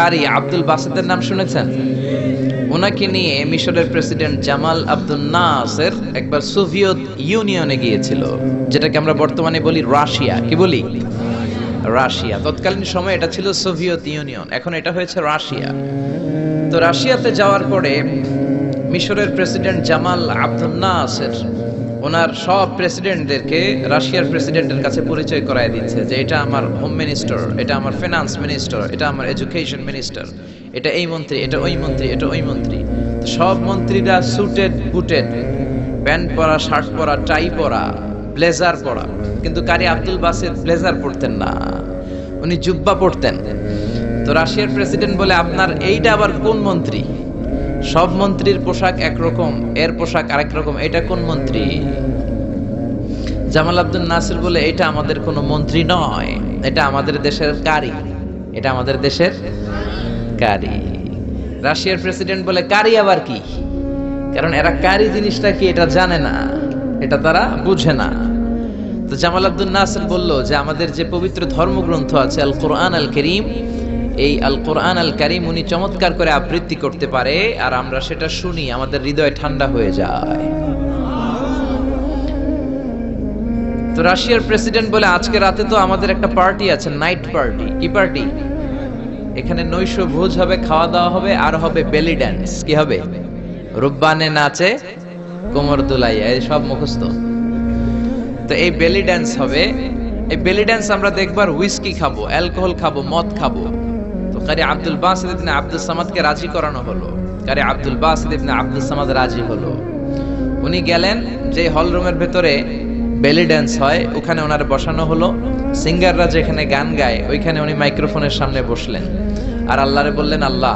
কারি আব্দুল বাসেতের নাম শুনেছেন? ওনাকে নিয়ে মিশরের প্রেসিডেন্ট জামাল আব্দুল নাসের একবার সোভিয়েত ইউনিয়নে গিয়েছিল, যেটাকে আমরা বর্তমানে বলি রাশিয়া। কি বলি? রাশিয়া। তৎকালীন সময় এটা ছিল সোভিয়েত ইউনিয়ন, এখন এটা হয়েছে রাশিয়া। তো রাশিয়াতে যাওয়ার পরে মিশরের প্রেসিডেন্ট জামাল আব্দুল নাসের ওনার সব প্রেসিডেন্টদেরকে রাশিয়ার প্রেসিডেন্টের কাছে পরিচয় করায় দিচ্ছে যে এটা আমার হোম মিনিস্টার, এটা আমার ফিনান্স মিনিস্টার, এটা আমার এডুকেশন মিনিস্টার, এটা এই মন্ত্রী, এটা ওই মন্ত্রী, এটা ওই মন্ত্রী। তো সব মন্ত্রীরা সুটেড বুটেড, প্যান্ট পরা, শার্ট পরা, টাই পরা, ব্লেজার পরা। কিন্তু কারি আব্দুল বাসেত ব্লেজার পরতেন না, উনি জুব্বা পরতেন। তো রাশিয়ার প্রেসিডেন্ট বলে, আপনার এইটা আবার কোন মন্ত্রী? সব মন্ত্রীর পোশাক একরকম, এর পোশাক আরেক রকম, এটা কোন মন্ত্রী? জামাল আব্দুল নাসির বলে, এটা আমাদের কোন মন্ত্রী নয়, এটা আমাদের দেশের কারি, এটা আমাদের দেশের কারি। রাশিয়ার প্রেসিডেন্ট বলে, কারি আবার কি? কারণ এরা কারি জিনিসটা কি এটা জানে না, এটা তারা বুঝে না। তো জামাল আব্দুল নাসির বলল যে আমাদের যে পবিত্র ধর্মগ্রন্থ আছে আল কোরআন আল কারীম, এই আল কোরআন আল কারীম উনি চমৎকার করে আবৃত্তি করতে পারে, আর আমরা সেটা শুনি, আমাদের হৃদয় ঠান্ডা হয়ে যায়। তো রাশিয়ার প্রেসিডেন্ট বলে, আজকে রাতে তো আমাদের একটা পার্টি আছে, নাইট পার্টি। কি পার্টি? এখানে নৈশ ভোজ হবে, খাওয়া দাওয়া হবে, আর হবে বেলি ড্যান্স। কি হবে? রুব্বানে নাচে কোমর দুলাইয়া, এই সব মুখস্থ। তো এই বেলি ড্যান্স হবে, এই বেলি ড্যান্স আমরা দেখবার, হুইস্কি খাবো, অ্যালকোহল খাবো, মদ খাবো। তো কারি আব্দুল বাসিত ইবনে আব্দুল সামাদকে রাজি করানো হলো। কারি আব্দুল বাসিত ইবনে আব্দুল সামাদ রাজি হলো। উনি গেলেন যে হল রুমের ভেতরে বেলি ড্যান্স হয়, ওখানে ওনার বসানো হলো। সিঙ্গাররা যেখানে গান গায়, ওইখানে উনি মাইক্রোফোনের সামনে বসলেন, আর আল্লাহরে বললেন, আল্লাহ,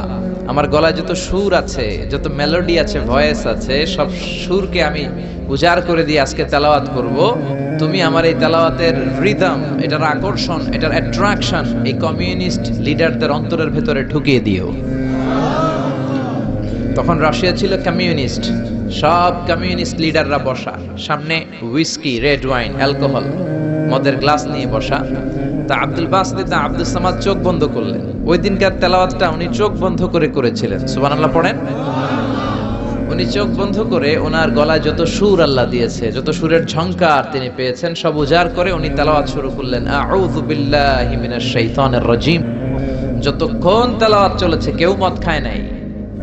আমার গলায় যত সুর আছে, যত মেলোডি আছে, ভয়েস আছে, সব সুরকে আমি উজাড় করে দিয়ে আজকে তেলাওয়াত করব। তুমি আমার এই তেলাওয়াতের রিদম, এটার আকর্ষণ, এটার অ্যাট্রাকশন এই কমিউনিস্ট লিডারদের অন্তরের ভেতরে ঢুকিয়ে দিও। তখন রাশিয়া ছিল কমিউনিস্ট, সব কমিউনিস্ট লিডাররা বসা, সামনে হুইস্কি, রেড ওয়াইন, অ্যালকোহল, মদের গ্লাস নিয়ে বসা। তা আব্দুল বাসিত ইবনে আব্দুল সামাদ চোখ বন্ধ করলেন। ওই দিনকার তেলাওয়াতটা উনি চোখ বন্ধ করে করেছিলেন। সুবহানাল্লাহ পড়েন। উনি চোখ বন্ধ করে ওনার গলায় যত সুর আল্লাহ দিয়েছে, যত সুরের ঝংকার তিনি পেয়েছেন, সব উজাড় করে উনি তেলাওয়াত শুরু করলেন, আউযু বিল্লাহি মিনাশ শাইতানির রাজীম। যতক্ষণ তেলাওয়াত চলেছে কেউ মদ খায় নাই,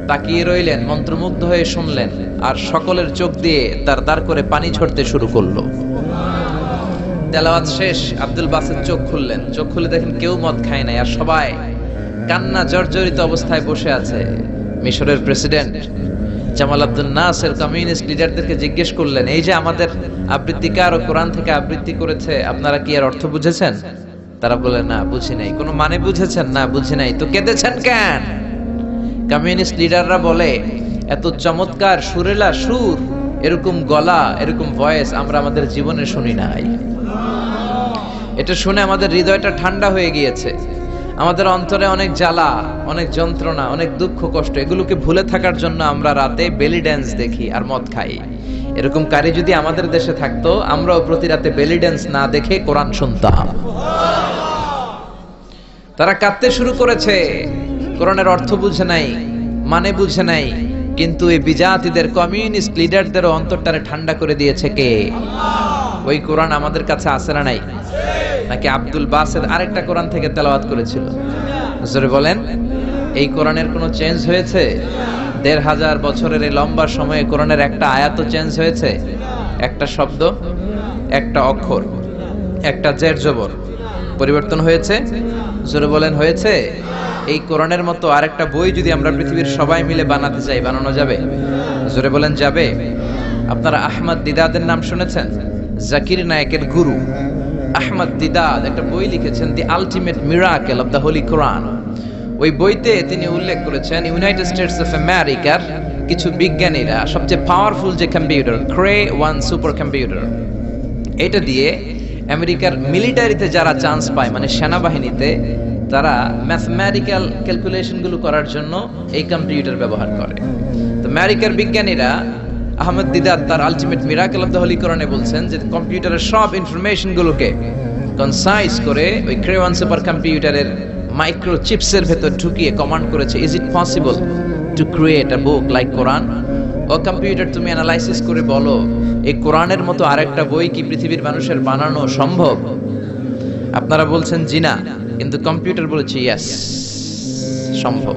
তাকিয়ে রইলেন, মন্ত্রমুগ্ধ হয়ে শুনলেন, আর সকলের চোখ দিয়ে দার দার করে পানি ঝরতে শুরু করলো। তেলাওয়াত শেষ, আব্দুল বাসিত চোখ খুললেন, চোখ খুলে দেখেন কেউ মদ খায় নাই, আর সবাই কান্না জর্জরিত অবস্থায় বসে আছে। মিশরের প্রেসিডেন্ট জামাল আব্দুল নাসের কমিউনিস্ট লিডারদেরকে জিজ্ঞেস করলেন, এই যে আমাদের আবৃত্তিকার ও কোরআন থেকে আবৃত্তি করেছে, আপনারা কি এর অর্থ বুঝেছেন? তারা বলে, না বুঝি নাই। কোনো মানে বুঝেছেন? না বুঝি নাই। তো কেঁদেছেন কেন? কমিউনিস্ট লিডাররা বলে, এত চমৎকার সুরেলা সুর, এরকম গলা, এরকম ভয়েস আমরা আমাদের জীবনে শুনি নাই। এটা শুনে আমাদের হৃদয়টা ঠান্ডা হয়ে গিয়েছে, আমাদের অন্তরে অনেক জ্বালা, অনেক যন্ত্রণা, অনেক দুঃখ কষ্ট, এগুলোকে ভুলে থাকার জন্য আমরা রাতে বেলি ড্যান্স দেখি আর মদ খাই। এরকম কারি যদি আমাদের দেশে থাকতো, আমরাও প্রতি রাতে বেলি ড্যান্স না দেখে কোরআন শুনতাম। তারা কাঁদতে শুরু করেছে, কোরআনের অর্থ বুঝে নাই, মানে বুঝে নাই, কিন্তু এই বিজাতিদের কমিউনিস্ট লিডারদেরও অন্তরটারে ঠান্ডা করে দিয়েছে কে? ওই কোরআন আমাদের কাছে আছে না নাই? নাকি আব্দুল বাসিত আরেকটা কোরআন থেকে তেলাওয়াত করেছিল? জোরে বলেন, এই কোরআনের কোনো চেঞ্জ হয়েছে? ১৫০০ বছরের এই লম্বা সময়ে কোরআনের একটা আয়াত চেঞ্জ হয়েছে? একটা শব্দ, একটা অক্ষর, একটা জের জবর পরিবর্তন হয়েছে? জোরে বলেন, হয়েছে? এই কোরআনের মতো আরেকটা বই যদি আমরা পৃথিবীর সবাই মিলে বানাতে চাই, বানানো যাবে? জোরে বলেন, যাবে? আপনারা আহমদ দিদাদের নাম শুনেছেন? জাকির নায়েকের গুরু আহমদ দিদাদ একটা বই লিখেছেন, the ultimate miracle of the holy Quran. ওই বইতে তিনি উল্লেখ করেছেন, ইউনাইটেড স্টেটস অফ আমেরিকার কিছু বিজ্ঞানীরা সবচেয়ে পাওয়ারফুল যে কম্পিউটার, ক্রে 1 সুপার কম্পিউটার, এটা দিয়ে আমেরিকার মিলিটারিতে যারা চান্স পায়, মানে সেনাবাহিনীতে, তারা ম্যাথমেটিক্যাল ক্যালকুলেশনগুলো করার জন্য এই কম্পিউটার ব্যবহার করে। তো আমেরিকার বিজ্ঞানীরা, আহমদ দিদাত তার ultimate miracle of the Holi কোরআনে বলছেন যে কম্পিউটারের সব ইনফরমেশন গুলোকে কনসাইজ করে ওই ক্রে 1 সুপার কম্পিউটারের মাইক্রোচিপসের ভেতর ঢুকিয়ে কমান্ড করেছে, is it possible to create a book like Quran? ও কম্পিউটার, তুমি অ্যানালাইসিস করে বলো এই কোরআনের মতো আরেকটা বই কি পৃথিবীর মানুষের বানানো সম্ভব? আপনারা বলছেন জি না, কিন্তু কম্পিউটার বলেছে ইয়েস, সম্ভব।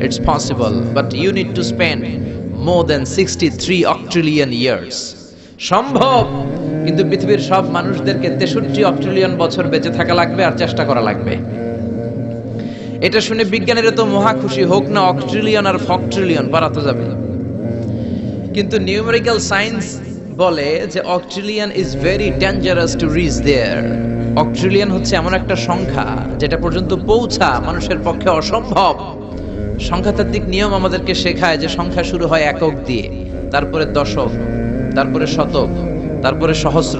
It's possible, but you need to spend more than 63 octillion years. সম্ভব, কিন্তু পৃথিবীর সব মানুষদেরকে 63 অক্ট্রিলিয়ন বছর বেঁচে থাকা লাগবে আর চেষ্টা করা লাগবে। এটা শুনে বিজ্ঞানীরা তো মহা খুশি, হোক না অক্ট্রিলিয়ন আর ফক্ট্রিলিয়ন, বাড়াতে যাবে। কিন্তু নিউমেরিক্যাল সায়েন্স বলে যে octillion is very dangerous to reach there. Octillion হচ্ছে এমন একটা সংখ্যা যেটা পর্যন্ত পৌঁছা মানুষের পক্ষে অসম্ভব। সংখ্যাতাত্ত্বিক নিয়ম আমাদেরকে শেখায় যে সংখ্যা শুরু হয় একক দিয়ে, তারপরে দশক, তারপরে শতক, তারপরে সহস্র,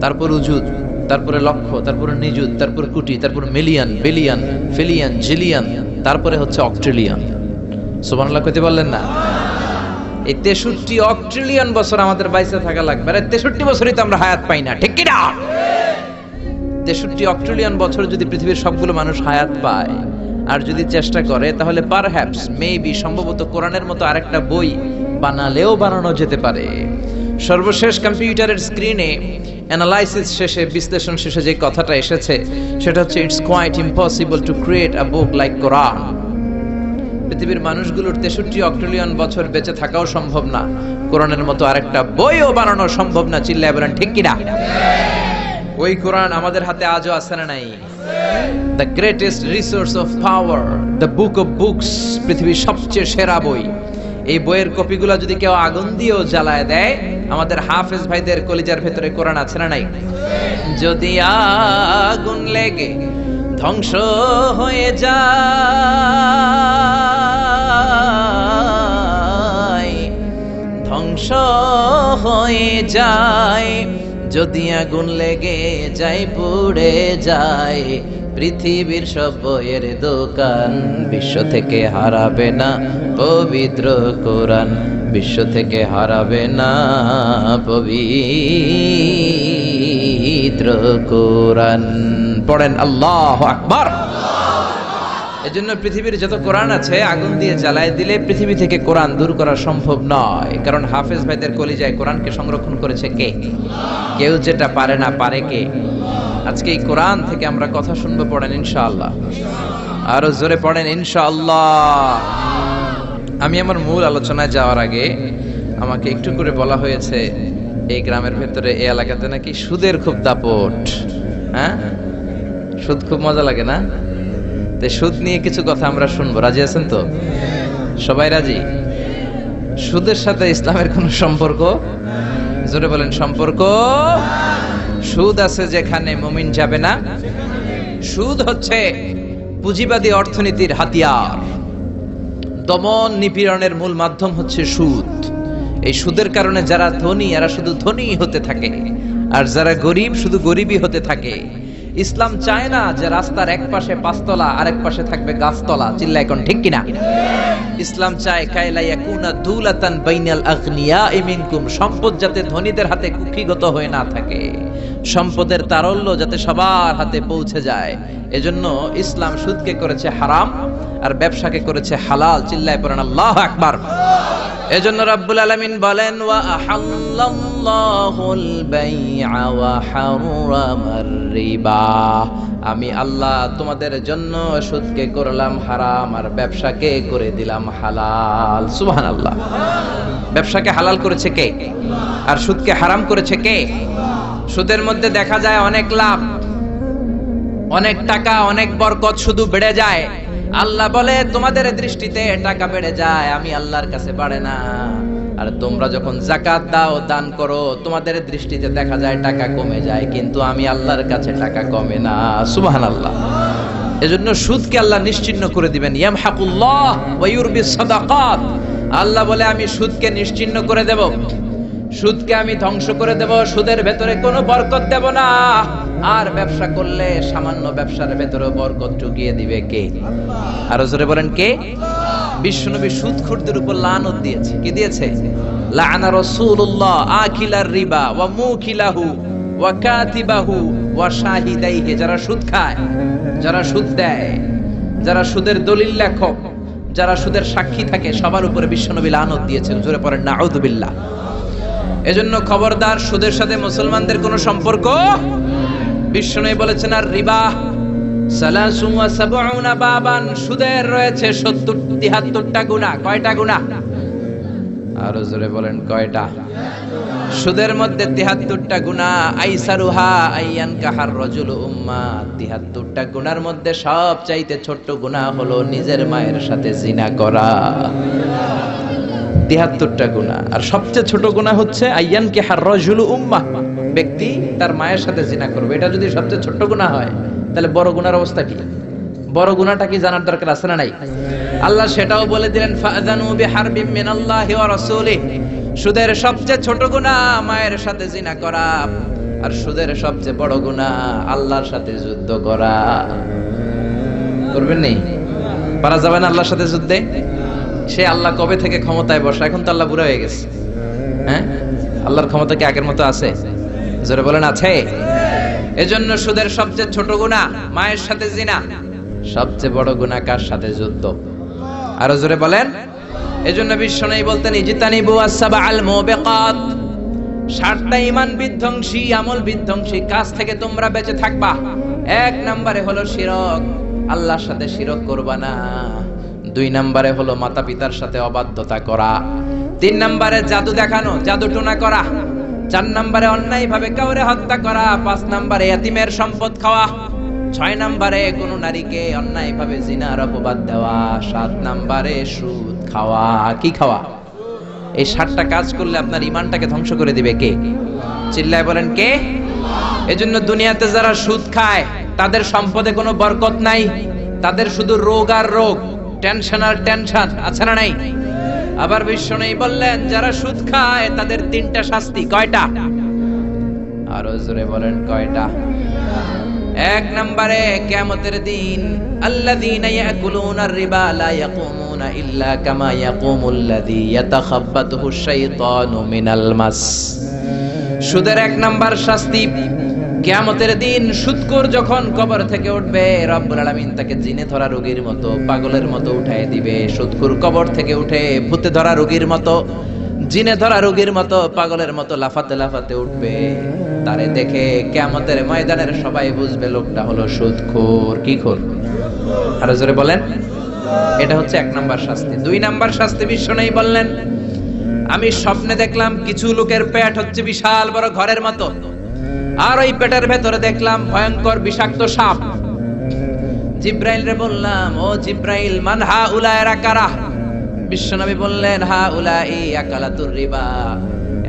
তারপর উজুত, তারপরে লক্ষ, তারপরে নিযুত, তারপর কোটি, তারপর মিলিয়ন, বিলিয়ন, ফিলিয়ন, জিলিয়ন, তারপরে হচ্ছে অক্ট্রিলিয়ন। সুবহানাল্লাহ কইতে বললেন না? এই 63 অক্ট্রিলিয়ন বছর আমাদের বাইসে থাকা লাগবে। আর 63 বছরই তো আমরা হায়াত পাই না, ঠিক কি না? 63 অক্ট্রিলিয়ন বছর যদি পৃথিবীর সবগুলো মানুষ হায়াত পায় আর যদি চেষ্টা করে, তাহলে পারহ্যাপস, মেবি, সম্ভবত কোরআনের মতো আরেকটা বই বানালেও বানানো যেতে পারে। সর্বশেষ কম্পিউটারের স্ক্রিনে অ্যানালাইসিস শেষে, বিশ্লেষণ শেষে যে কথাটা এসেছে সেটা হচ্ছে it's quite impossible to create a book like Quran. পৃথিবীর মানুষগুলোর 63 অক্ট্রিলিয়ন বছর বেঁচে থাকাও সম্ভব না, কোরআনের মতো আরেকটা বইও বানানো সম্ভব না। চিল্লায় বলেন ঠিক কিনা? ওই কোরআন আমাদের হাতে আজও আছে না নাই? The greatest resource of power, the book of books, পৃথিবীর সবচেয়ে সেরা বই। এই বইয়ের কপিগুলো যদি কেউ আগুন দিয়েও জ্বালায় দেয়, আমাদের হাফেজ ভাইদের কলিজার ভেতরে কোরআন আছে না নাই? যদি আগুন লেগে ধ্বংস হয়ে যায়, ধ্বংস হয়ে যায়, যদি আগুন লেগে যায়, পুড়ে যায় পৃথিবীর সব বইয়ের দোকান, বিশ্ব থেকে হারাবে না পবিত্র কোরআন, বিশ্ব থেকে হারাবে না পবিত্র কোরআন। পড়েন আল্লাহু আকবার। এজন্য পৃথিবীর যত কোরআন আছে আগুন দিয়ে জ্বালায় দিলে পৃথিবী থেকে কোরআন দূর করা সম্ভব নয়, কারণ হাফেজ ভাইদের কলিজায় কোরআনকে সংরক্ষণ করেছে কে? কেউ যেটা পারে না, পারে কে? আজকে এই কোরআন থেকে আমরা কথা শুনবো, পড়েন ইনশাআল্লাহ। আরো জোরে পড়েন ইনশাআল্লাহ। আমি আমার মূল আলোচনায় যাওয়ার আগে আমাকে একটু করে বলা হয়েছে এই গ্রামের ভেতরে, এই এলাকাতে নাকি সুদের খুব দাপট। হ্যাঁ, সুদ খুব মজা লাগে না? সুদ নিয়ে কিছু কথা আমরা শুনবো, রাজি আছেন তো? সবাই রাজি? সুদের সাথে ইসলামের কোন সম্পর্ক? জোরে বলেন সম্পর্ক। সুদ আছে যেখানে, মুমিন যাবে না। সুদ হচ্ছে পুঁজিবাদী অর্থনীতির হাতিয়ার। দমন নিপীড়নের মূল মাধ্যম হচ্ছে সুদ। এই সুদের কারণে যারা ধনী, এরা শুধু ধনী হতে থাকে, আর যারা গরিব শুধু গরিবই হতে থাকে। ইসলাম চায় না যে রাস্তার এক পাশে পাঁচতলা আর এক পাশে থাকবে গাছতলা। চিল্লা এখন ঠিক কিনা? ইসলাম চায় কায়লা ইয়াকুনা দুলাতান বাইনাল আগনিয়াই মিনকুম, সম্পদ যাতে ধনীদের হাতে কুক্ষিগত হয়ে না থাকে, সম্পদের তারল্য যাতে সবার হাতে পৌঁছে যায়। এজন্য ইসলাম সুদকে করেছে হারাম আর ব্যবসাকে করেছে হালাল। চিল্লায় পড়েন আল্লাহু আকবার। এজন্য রাব্বুল আলামিন বলেন, ওয়া আহাল্লাল্লাহুল বাইআ ওয়া হারামার রিবা, আমি আল্লাহ তোমাদের জন্য সুদকে করলাম হারাম আর ব্যবসাকে করে দিলাম হালাল। সুবহানাল্লাহ। ব্যবসাকে হালাল করেছে কে? আর সুদকে হারাম করেছে কে? সুদের মধ্যে দেখা যায় অনেক লাভ, অনেক টাকা, অনেক বরকত, শুধু বেড়ে যায়। আল্লাহ বলে তোমাদের দৃষ্টিতে টাকা বেড়ে যায়, আমি আল্লাহর কাছে বাড়ে না। আর তোমরা যখন যাকাত দাও, দান করো, তোমাদের দৃষ্টিতে দেখা যায় টাকা কমে যায়, কিন্তু আমি আল্লাহর কাছে টাকা কমে না। সুবহানাল্লাহ। এজন্য সুদকে আল্লাহ নিশ্চিহ্ন করে দিবেন। ইয়ামহাকুল্লাহ ওয়া ইউরবিস সাদাকাত। আল্লাহ বলে আমি সুদকে নিশ্চিহ্ন করে দেব, সুদকে আমি ধ্বংস করে দেব, সুদের ভেতরে কোনো বরকত দেব না। আর ব্যবসা করলে সামান্য ব্যবসার ভেতরে বরকত ঢুকিয়ে দিবে কে? আরো জোরে বলেন কে? বিশ্বনবী সুদখোরদের উপর লানত দিয়েছে। কি দিয়েছে? লাআনা রাসূলুল্লাহ আকিলার রিবা ওয়া মুকিলাহু ওয়া কাতিবাহু ওয়া শাহিদাইহি, যারা সুদ খায়, যারা সুদ দেয়, যারা সুদের দলিল লেখক, যারা সুদের সাক্ষী থাকে, সবার উপরে বিশ্বনবী লানত দিয়েছেন। জোরে পড়েন নাউযুবিল্লাহ। এজন্য খবরদার, সুদের সাথে মুসলমানদের কোনো সম্পর্ক। বিশ্বনবী বলেছেন আর রিবা সালাসুম ওয়া সাবউনা বাবান, সুদের রয়েছে 73টা গুনাহ। কয়টা গুনাহ? আরো জোরে বলেন কয়টা? সুদের মধ্যে 73টা গুনাহ। আইসারুহা আইয়ান কাহার রাজুল উম্মা, 73টা গুনার মধ্যে সবচাইতে ছোট্ট গুনাহ হলো নিজের মায়ের সাথে জিনা করা। 73টা গুনাহ, আর সবচেয়ে ছোট গুনাহ হচ্ছে আইয়ান কাহার রাজুল উম্মা, ব্যক্তি তার মায়ের সাথে জিনা করবে। এটা যদি সবচেয়ে ছোট্ট গুনাহ হয়, তাহলে বড় গুনার অবস্থা কি? বড় গুনাহটা কি জানার দরকার আছে না নাই? আল্লাহ সেটাও বলে দিলেন, ফাআযানু বিহারবিম মিনাল্লাহি ওয়া রাসূলিহি। সুদের সবচেয়ে ছোট গুনাহ মায়ের সাথে জিনা করা, আর সুদের সবচেয়ে বড় গুনাহ আল্লাহর সাথে যুদ্ধ করা। করবেন নেই? পারা যাবে না আল্লাহর সাথে যুদ্ধে? সে আল্লাহ কবে থেকে ক্ষমতায় বসা, এখন তো আল্লাহ বুড়া হয়ে গেছে। হ্যাঁ, আল্লাহর ক্ষমতা কি আগের মতো আছে? জোরে বলেন আছে। এজন্য সুদের সবচেয়ে ছোট গুনাহ মায়ের সাথে জিনা, সবচেয়ে বড় গুনাহ কার সাথে যুদ্ধ? আরো জোরে বলেন। এজন্য বিশ্বনবী বলতেন ইজতানিবু আসসাবাল মুবিকাত, 7টা ঈমান বিধ্বংসী, আমল বিধ্বংসী কাজ থেকে তোমরা বেঁচে থাকবা। 1 নম্বরে হলো শিরক, আল্লাহর সাথে শিরক করবা না। 2 নম্বরে হলো মাতা পিতার সাথে অবাধ্যতা করা। 3 নম্বরে জাদু দেখানো, জাদু টোনা করা। 4 নম্বরে অন্যায় ভাবে কাউরে হত্যা করা। 5 নম্বরে এতিমের সম্পদ খাওয়া। 6 নম্বরে কোন নারীকে অন্যায় ভাবে জিনার অপবাদ দেওয়া। 7 নম্বরে সুদ খাওয়া। কি খাওয়া? এই 7টা কাজ করলে আপনার ঈমানটাকে ধ্বংস করে দিবে কে? চিল্লায় বলেন কে? এজন্য দুনিয়াতে যারা সুদ খায় তাদের সম্পদে কোনো বরকত নাই, তাদের শুধু রোগ আর রোগ, টেনশন আর টেনশন, আছে না নাই? আবার বিশ্বনবী বললেন যারা সুদ খায় তাদের 3টা শাস্তি। কয়টা? আরো জোরে বলেন কয়টা? 1 নম্বরে কিয়ামতের দিন আল্লাযীনা ইয়াকুলুনার রিবা লা ইয়াকুমুনা ইল্লা কামা ইয়াকুমুল্লাযী ইয়াতাখাব্বাতুহু শাইতানু মিনাল মাস। সুদের 1 নাম্বার শাস্তি, কিয়ামতের দিন সুদখোর যখন কবর থেকে উঠবে, রব্বুল আলামিন তাকে জিনে ধরা রোগীর মতো, পাগলের মতো উঠায় দিবে। সুদখোর কবর থেকে উঠে ভূতে ধরা রোগীর মতো, জিনে ধরা রোগীর মতো, পাগলের মতো লাফাতে লাফাতে উঠবে। তারে দেখে কিয়ামতের ময়দানের সবাই বুঝবে লোকটা হলো সুদখোর। কি খোর? আরো জোরে বলেন। এটা হচ্ছে 1 নাম্বার শাস্তি। 2 নাম্বার শাস্তি বিশ্বনবী বললেন, আমি স্বপ্নে দেখলাম কিছু লোকের পেট হচ্ছে বিশাল বড় ঘরের মতো, আর ওই পেটের ভেতরে দেখলাম ভয়ঙ্কর বিষাক্ত সাপ। জিব্রাইল রে বললাম, ও জিব্রাইল, মান হাউলা, এরা কারা? বিশ্বনবী বললেন, হাউলাই আকালাতুর রিবা,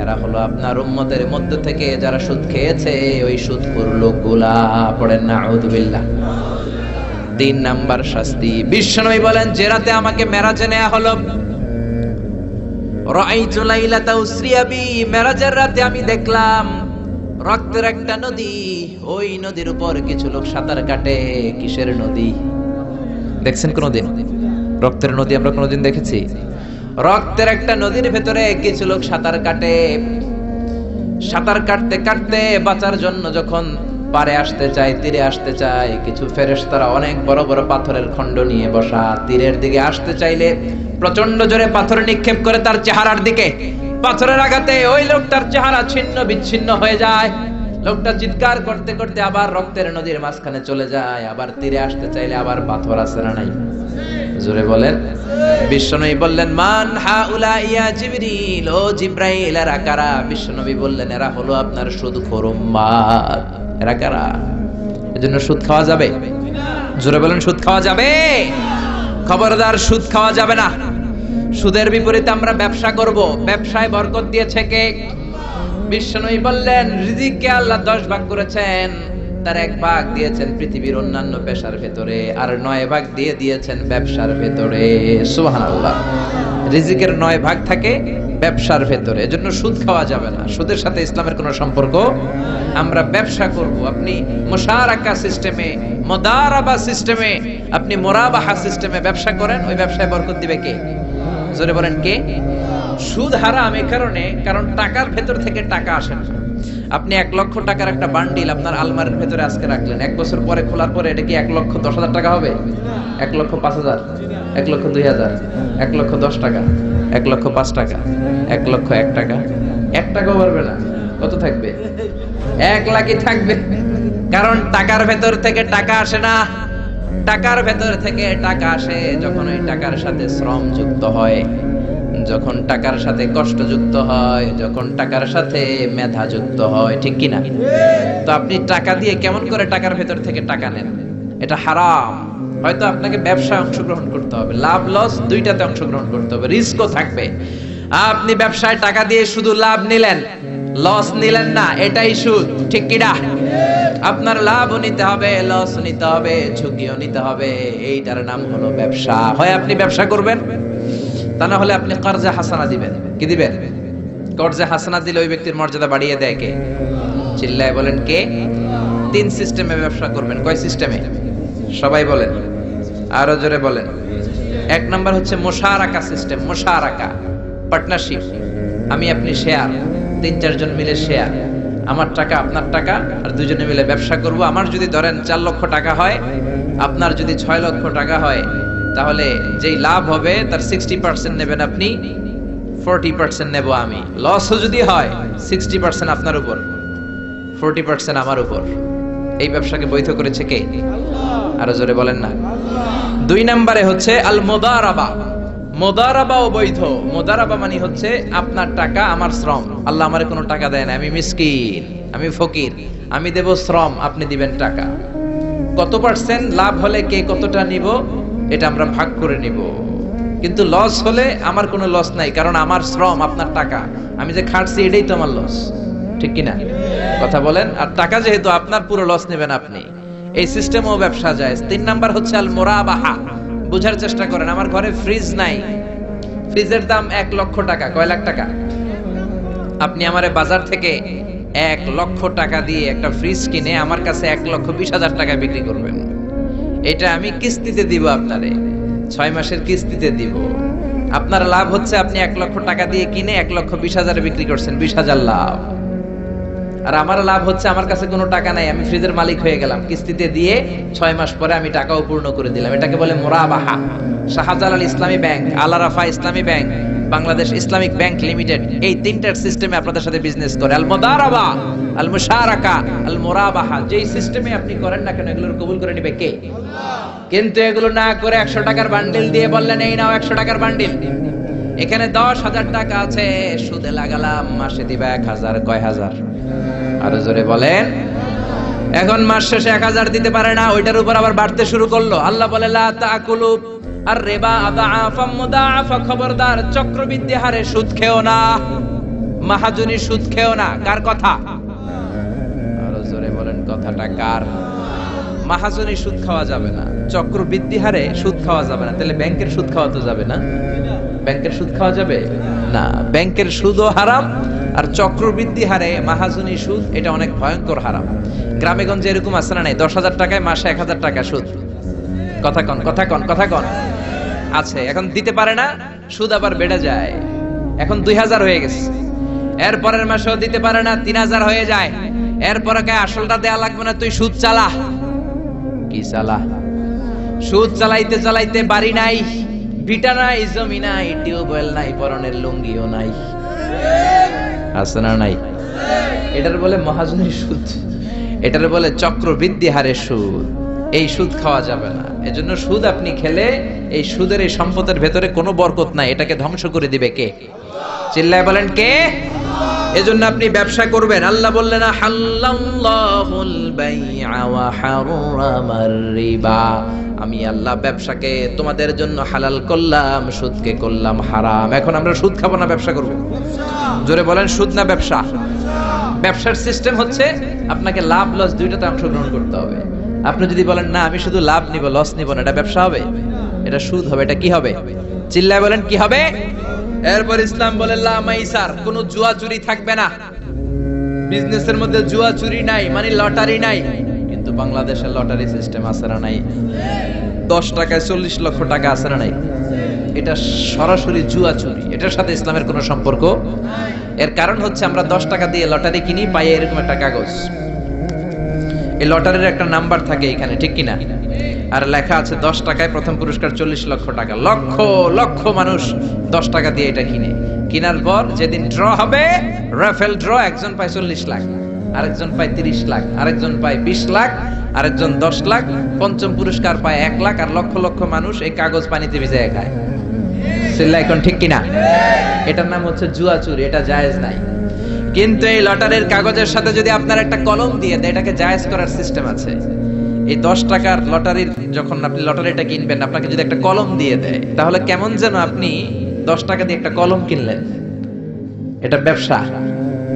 এরা হলো আপনার উম্মতের মধ্য থেকে যারা সুদ খেয়েছে, ওই সুদখোর লোকগুলা। পড়েন নাউযুবিল্লাহ। 3 নাম্বার শাস্তি, বিশ্বনবী বলেন, যে রাতে আমাকে মেরাজে নেওয়া হলো, রাআইতু লাইলাতা উসরিয়া বি, মেরাজের রাতে আমি দেখলাম রক্তের একটা নদী, ওই নদীর উপর কিছু লোক সাঁতার কাটে। কিসের নদী? দেখছেন কোনদিন রক্তের নদী? আমরা কোনদিন দেখেছি? রক্তের একটা নদীর ভেতরে কিছু লোক সাঁতার কাটে। সাঁতার কাটতে কাটতে বাঁচার জন্য যখন পারে আসতে চায়, তীরে আসতে চায়, কিছু ফেরেশতারা অনেক বড় বড় পাথরের খণ্ড নিয়ে বসা, তীরের দিকে আসতে চাইলে প্রচন্ড জোরে পাথর নিক্ষেপ করে তার চেহারার দিকে। পাথরের আঘাতে ওই লোকটার চেহারা ছিন্ন বিচ্ছিন্ন হয়ে যায়। লোকটা চিৎকার করতে করতে আবার রক্তের নদীর মাঝখানে চলে যায়। আবার তীরে আসতে চাইলে আবার পাথর আছে না নাই? জোরে বলেন। বিশ্বনবী বললেন, মান হাউলা ইয়া জিবরিল, ও জিব্রাইল, এরা কারা? বিশ্বনবী বললেন, এরা হলো আপনার সুদখোর উম্মত। এরা কারা? এজন্য সুদ খাওয়া যাবে? জোরে বলেন, সুদ খাওয়া যাবে? খবরদার, সুদ খাওয়া যাবে না। সুদের বিপরীতে আমরা ব্যবসা করব। ব্যবসায় বরকত দিয়েছে কে? বিশ্বনবী বললেন, রিজিককে আল্লাহ 10 ভাগ করেছেন, তার 1 ভাগ দিয়েছেন পৃথিবীর অন্যান্য পেশার ভেতরে, আর 9 ভাগ দিয়ে দিয়েছেন ব্যবসার ভেতরে। সুবহানাল্লাহ। রিজিকের 9 ভাগ থাকে ব্যবসার ভেতরে। এজন্য সুদ খাওয়া যাবে না। সুদের সাথে ইসলামের কোনো সম্পর্ক। আমরা ব্যবসা করব। আপনি মুশারাকা সিস্টেমে, মুদারাবা সিস্টেমে, আপনি মুরাবাহা সিস্টেমে ব্যবসা করেন, ওই ব্যবসায় বরকত দিবে কে? জোরে বলেন কে? সুদ হারাম এই কারণে, কারণ টাকার ভেতর থেকে টাকা আসে না। আপনি 1 লক্ষ টাকার একটা বান্ডিল আপনার আলমারির ভেতরে আজকে রাখলেন, 1 বছর পরে খোলার পরে এটা কি 1,10,000 টাকা হবে? 1,05,000, 1,02,000, 1,10,000 টাকা, 1,05,000 টাকা, 1,01,000 টাকা, 1 টাকাও পারবে না। কত থাকবে? 1 লাখই থাকবে। কারণ টাকার ভেতর থেকে টাকা আসে না, টাকার ভেতর থেকে টাকা আসে যখন ওই টাকার সাথে শ্রম যুক্ত হয়, যখন টাকার সাথে কষ্ট যুক্ত হয়, যখন টাকার সাথে মেধা যুক্ত হয়, ঠিক কিনা? তো আপনি টাকা দিয়ে কেমন করে টাকার ভেতর থেকে টাকা নেন? এটা হারাম। হয়তো আপনাকে ব্যবসায় অংশগ্রহণ করতে হবে, লাভ লস দুইটাতে অংশগ্রহণ করতে হবে, রিস্কও থাকবে। আপনি ব্যবসায় টাকা দিয়ে শুধু লাভ নিলেন, লস নিলেন না, এটাই সুদ, ঠিক কিনা? আপনার লাভও নিতে হবে, লস নিতে হবে, ঝুঁকিও নিতে হবে। এইটার নাম হলো ব্যবসা। হয় আপনি ব্যবসা করবেন, তা না হলে আপনি কর্জে হাসানা দিবেন। কি দিবেন? কর্জে হাসানা দিলে ওই ব্যক্তির মর্যাদা বাড়িয়ে দেয় কে? চিল্লায় বলেন কে? 3 সিস্টেমে ব্যবসা করবেন। কয় সিস্টেমে? সবাই বলেন, আরো জোরে বলেন। 1 নাম্বার হচ্ছে মুশারাকা সিস্টেম। মুশারাকা, পার্টনারশিপ। আমি আপনি শেয়ার, 3-4 জন মিলে শেয়ার, আমার টাকা আপনার টাকা, আর দুজনে মিলে ব্যবসা করব। আমার যদি ধরেন 4 লক্ষ টাকা হয়, আপনার যদি 6 লক্ষ টাকা হয়, তাহলে যেই লাভ হবে তার 60% নেবেন আপনি, 40% নেব আমি। লসও যদি হয় 60% আপনার উপর, 40% আমার উপর। এই ব্যবসাকে বৈধ করেছে কে? আরো জোরে বলেন না। 2 নম্বরে হচ্ছে আল মুদারাবা। মুদারাবাও বৈধ। মুদারাবা মানে হচ্ছে আপনার টাকা আমার শ্রম। আল্লাহ আমারে কোনো টাকা দেয় না, আমি মিসকিন, আমি ফকির, আমি দেব শ্রম, আপনি দিবেন টাকা। কত পার্সেন্ট লাভ হলে কে কতটা নিব এটা আমরা ভাগ করে নিব। কিন্তু লস হলে আমার কোনো লস নাই, কারণ আমার শ্রম আপনার টাকা, আমি যে খাটছি এটাই তো আমার লস, ঠিক কিনা? কথা বলেন। আর টাকা যেহেতু আপনার, পুরো লস নেবেন আপনি। এই সিস্টেমও ব্যবসা যায়। 3 নাম্বার হচ্ছে আল মুরাবাহা। বুঝার চেষ্টা করেন, আমার ঘরে ফ্রিজ নাই, ফ্রিজের দাম 1 লক্ষ টাকা। কয় লাখ টাকা? আপনি আমারে বাজার থেকে 1 লক্ষ টাকা দিয়ে একটা ফ্রিজ কিনে আমার কাছে 1,20,000 টাকা বিক্রি করবেন। এটা আমি কিস্তিতে দিব আপনারে, 6 মাসের কিস্তিতে দিব। আপনার লাভ হচ্ছে আপনি 1 লক্ষ টাকা দিয়ে কিনে 1,20,000 বিক্রি করছেন, 20,000 লাভ। আর আমার লাভ হচ্ছে আমার কাছে কোনো টাকা নাই, আমি ফ্রিজের মালিক হয়ে গেলাম, কিস্তিতে দিয়ে 6 মাস পরে আমি টাকাও পূর্ণ করে দিলাম। এটাকে বলে মুরাবাহা। শাহজালাল ইসলামী ব্যাংক, আল-রাফা ইসলামী bank, Bangladesh Islamic bank limited, এই 3টার সিস্টেমে আপনাদের সাথে বিজনেস করে। আল মুদারাবা, আল মুশারাকা, আল মুরাবাহা। যেই সিস্টেমে আপনি করেন না কেন, এগুলোর কবুল করে নেবে কে? কিন্তু এগুলো না করে 100 টাকার বান্ডিল দিয়ে বললেন এই নাও 100 টাকার বান্ডিল, এখানে 10,000 টাকা আছে, সুদে লাগালাম, মাসে দিবা 1,000। কয় হাজার? আরো জোরে বলেন। এখন মাস শেষে 1,000 দিতে পারে না, ওইটার উপর আবার বাড়তে শুরু করলো। আল্লাহ বলে লা তাকুলু আর রিবা আদাআফা মুদাআফা। খবরদার, চক্রবৃদ্ধি হারে সুদ খেও না, মাহাজনী সুদ খেও না। কার কথা? আরো জোরে বলেন, কথাটা কার? মাহাজনী সুদ খাওয়া যাবে না, চক্রবৃদ্ধি হারে সুদ খাওয়া যাবে না। তাহলে ব্যাংকের সুদ খাওয়া তো যাবে না? ব্যাংকের সুদ খাওয়া যাবে না। ব্যাংকের সুদও হারাম, আর চক্রবৃদ্ধি হারে মাহাজনী সুদ, এটা অনেক ভয়ঙ্কর হারাম। গ্রামে গঞ্জে এরকম আছে না নাই? 10,000 টাকায় মাসে 1,000 টাকা সুদ। কথা কন, কথা কন, কথা কন। আছে। এখন দিতে পারে না, সুদ আবার বেড়ে যায়। এখন 2,000 হয়ে গেছে, এর পরের মাসেও দিতে পারে না, 3,000 হয়ে যায়। এরপরে কে আসলটা দেয়া লাগবে না, তুই সুদ চালা। কি চালা? সুদ চালাইতে চালাইতে বাড়ি নাই, ভিটা নাই, জমি নাই, টিউবওয়েল নাই, পরনের লুঙ্গিও নাই। আছে না নাই? এটার বলে মহাজনের সুদ, এটার বলে চক্রবৃদ্ধি হারে সুদ। এই সুদ খাওয়া যাবে না। এজন্য সুদ আপনি খেলে এই সুদের এই সম্পদের ভেতরে কোনো বরকত নাই, এটাকে ধ্বংস করে দিবে কে? চিল্লায় বলেন কে? এজন্য আপনি ব্যবসা করবেন। আল্লাহ বললেন হাল্লাল্লাহুল বাইআ ওয়া হারামার রিবা। আমি আল্লাহ ব্যবসাকে তোমাদের জন্য হালাল করলাম, সুদকে করলাম হারাম। এখন আমরা সুদ খাবো না, ব্যবসা করব। জোরে বলেন, সুদ না ব্যবসা? ব্যবসার সিস্টেম হচ্ছে আপনাকে লাভ লস দুইটাতে অংশগ্রহণ করতে হবে। আপনি যদি বলেন না আমি শুধু লাভ নিব, লস নিব না, এটা ব্যবসা হবে? এটা সুদ হবে। এটা কি হবে? চিল্লায় বলেন কি হবে? এরপর ইসলাম বলে লা মাইসার, কোনো জুয়া চুরি থাকবে না। বিজনেসের মধ্যে জুয়া চুরি নাই, মানে লটারি নাই। কিন্তু বাংলাদেশের লটারি সিস্টেম আছে না নাই? 10 টাকায় 40 লক্ষ টাকা আছে না নাই? এটা সরাসরি জুয়া চুরি, এটার সাথে ইসলামের কোনো সম্পর্ক। এর কারণ হচ্ছে আমরা 10 টাকা দিয়ে লটারি কিনি, পাই এরকম একটা কাগজ, এই লটারির একটা নাম্বার থাকে এখানে, ঠিক কিনা? আর লেখা আছে 10 টাকায় প্রথম পুরস্কার 40 লক্ষ টাকা। লক্ষ লক্ষ মানুষ 10 টাকা দিয়ে এটা কিনে, কেনার পর যেদিন ড্র হবে, রাফেল ড্র, একজন পায় 40 লাখ, আরেকজন পায় 30 লাখ, আরেকজন পায় 20 লাখ, আরেকজন 10 লাখ, পঞ্চম পুরস্কার পায় 1 লাখ, আর লক্ষ লক্ষ মানুষ এই কাগজ পানিতে ভিজিয়ে খায়। এখন ঠিক কিনা? এটার নাম হচ্ছে জুয়া চুরি, এটা জায়েজ নাই। কিন্তু এই লটারির কাগজের সাথে যদি আপনার একটা কলম দিয়ে দেয়, এটাকে জায়েজ করার সিস্টেম আছে। এই 10 টাকার লটারির, যখন আপনি লটারিটা কিনবেন, আপনাকে যদি একটা কলম দিয়ে দেয়, তাহলে কেমন যেন আপনি 10 টাকা দিয়ে একটা কলম কিনলেন। এটা ব্যবসা,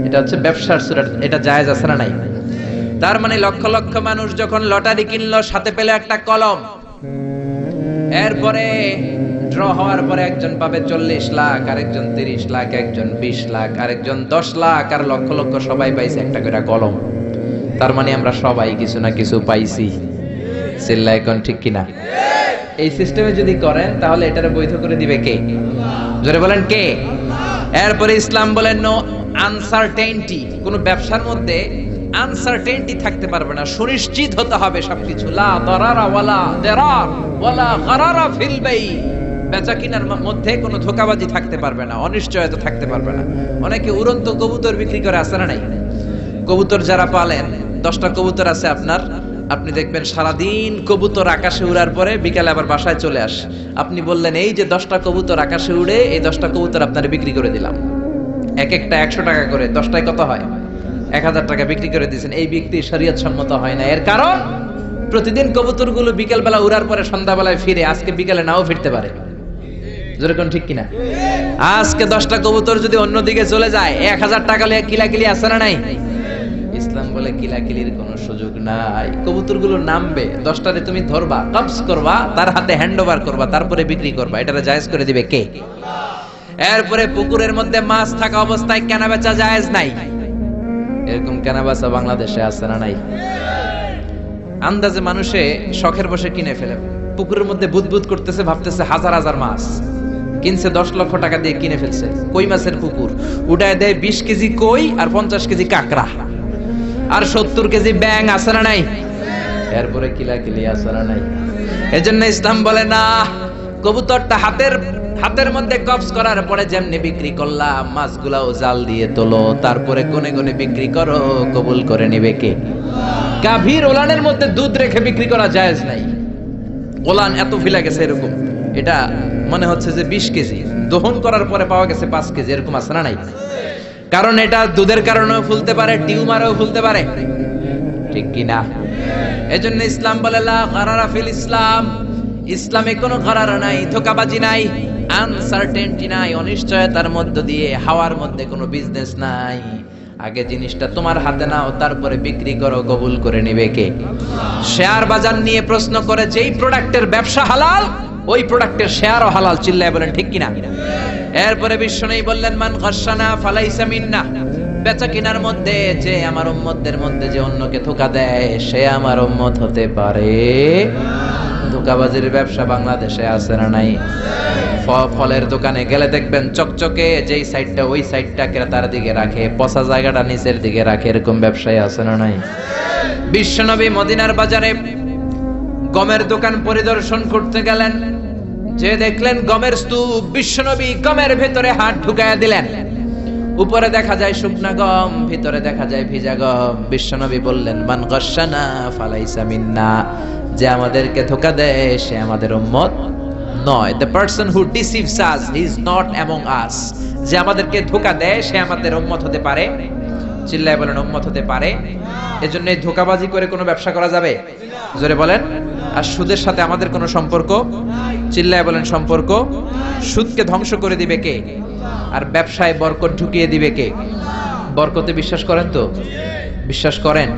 এটা হচ্ছে ব্যবসার সুরা, এটা জায়েজ আছে না নাই? তার মানে লক্ষ লক্ষ মানুষ যখন লটারি কিনলো, সাথে পেলে একটা কলম, এরপরে ড্র হওয়ার পরে একজন পাবে 40 লাখ, আরেকজন 30 লাখ, একজন 20 লাখ, আরেকজন 10 লাখ, আর লক্ষ লক্ষ সবাই পাইছে একটা করে কলম। তার মানে আমরা সবাই কিছু না কিছু পাইছি। চিল্লা এখন ঠিক কিনা? এই সিস্টেমে যদি করেন, তাহলে এটারে বৈধ করে দিবে কে? জোরে বলেন কে? এরপরে ইসলাম বলেন নো আনসার্টেইনটি। কোন ব্যবসার মধ্যে আনসার্টেইনটি থাকতে পারবে না, সুনিশ্চিত হতে হবে সবকিছু। লা দারারা ওয়ালা দিরার ওয়ালা গরারা ফিল বাই। বেচা কিনার মধ্যে কোনো ধোঁকাবাজি থাকতে পারবে না, অনিশ্চয়তা থাকতে পারবে না। অনেকে উড়ন্ত কবুতর বিক্রি করে, আছে না নাই? কবুতর যারা পালেন, 10টা কবুতর আছে আপনার, আপনি দেখবেন সারাদিন কবুতর আকাশে উড়ার পরে বিকালে আবার বাসায় চলে আসে। আপনি বললেন এই যে 10টা কবুতর আকাশে উড়ে, এই 10টা কবুতর আপনার বিক্রি করে দিলাম, এক একটা 100 টাকা করে, 10টায় কত হয়? 1000 টাকা বিক্রি করে দিয়েছেন। এই বিক্রি শরীয়ত সম্মত হয় না। এর কারণ প্রতিদিন কবুতরগুলো বিকেল বেলা উড়ার পরে সন্ধ্যাবেলায় ফিরে, আজকে বিকালে নাও ফিরতে পারে। যেরকম ঠিক কিনা? আজকে 10টা কবুতর যদি অন্যদিকে চলে যায়, 1000 টাকা লিয়ে কিলাকিলি আছে না নাই? ইসলাম বলে কিলাকিলির কোনো সুযোগ নাই। কবুতরগুলো নামবে, 10টারে তুমি ধরবা, কবজ করবা, তার হাতে হ্যান্ড ওভার করবা, তারপরে বিক্রি করবা। এটারে জায়েজ করে দিবে কে? এরপরে পুকুরের মধ্যে মাছ থাকা অবস্থায় কেনা বেচা জায়েজ নাই। এরকম কেনা বেচা বাংলাদেশে আছে না নাই? আন্দাজে মানুষে শখের বসে কিনে ফেলে, পুকুরের মধ্যে বুদবুদ করতেছে, ভাবতেছে হাজার হাজার মাছ কিনছে, 10 লক্ষ টাকা দিয়ে কিনে ফেলছে। কই মাছের পুকুর, উঠায় দেয় 20 কেজি কই আর 50 কেজি কাঁকড়া আর 70 কেজি ব্যাং, আছে না নাই? এরপরে কিলাকিলি আছে না নাই? এজন্য ইসলাম বলে না, কবুতরটা হাতের মধ্যে কবজ করার পরে যেমনি বিক্রি করলাম, মাছগুলাও জাল দিয়ে তোলো, তারপরে কোনে কোনে বিক্রি করো, কবুল করে নিবে কে? গাভীর ওলানের মধ্যে দুধ রেখে বিক্রি করা জায়েজ নাই। ওলান এত ফিলা গেছে এরকম, এটা মনে হচ্ছে যে 20 কেজি, দহন করার পরে পাওয়া গেছে 5 কেজি, এরকম আছে না নাই? কারণ এটা দুধের কারণেও ফুলতে পারে, টিউমারও ফুলতে পারে, ঠিক কিনা? এজন্য ইসলাম বলে লা গরারা ফিল ইসলাম। ইসলামে কোনো গরারা নাই, ধোঁকাবাজি নাই, আনসার্টেনটি নাই, অনিশ্চয়তার মধ্য দিয়ে, হাওয়ার মধ্যে কোনো বিজনেস নাই। আগে জিনিসটা তোমার হাতে নাও, তারপরে বিক্রি করো, কবুল করে নিবে কে? শেয়ার বাজার নিয়ে প্রশ্ন করে, যেই প্রোডাক্টের ব্যবসা হালাল, ওই প্রোডাক্টের শেয়ারও হালাল। চিল্লায় বলেন ঠিক কিনা? এরপরে বিশ্বনবী বললেন মান গাশানা ফালাইসা মিন্না। বেচা কিনার মধ্যে যে আমার উম্মতদের মধ্যে যে অন্যকে ধোঁকা দেয়, সে আমার উম্মত হতে পারে। ধোঁকাবাজির ব্যবসা বাংলাদেশে আছে না নাই? ফলের দোকানে গেলে দেখবেন চকচকে যেই সাইডটা, ওই সাইডটা ক্রেতার দিকে রাখে, পচা জায়গাটা নিচের দিকে রাখে, এরকম ব্যবসায় আছে না নাই? বিশ্বনবী মদিনার বাজারে গমের দোকান পরিদর্শন করতে গেলেন, যে দেখলেন গমের স্তূপ, বিশ্বনবী গমের ভেতরে হাত ঢুকায়া দিলেন। উপরে দেখা যায় শুকনা গম, ভিতরে দেখা যায় ভিজা গম। বিশ্বনবী বললেন মান গাশানা ফালাইসা মিন্না। যে আমাদেরকে ধোঁকা দেয়, সে আমাদের উম্মত নয়। The person who deceives us, he is not among us. যে আমাদেরকে ধোঁকা দেয়, সে আমাদের উম্মত হতে পারে। চিল্লায় বলেন উম্মত হতে পারে। এজন্য এই ধোঁকাবাজি করে কোনো ব্যবসা করা যাবে? জোরে বলেন। আর সুদের সাথে আমাদের কোনো সম্পর্ক? চিল্লায় বলেন সম্পর্ক। সুদকে ধ্বংস করে দিবে কে? আর ব্যবসায় বরকত ঢুকিয়ে দিবে কে? বরকতে বিশ্বাস করেন তো? বিশ্বাস করেন?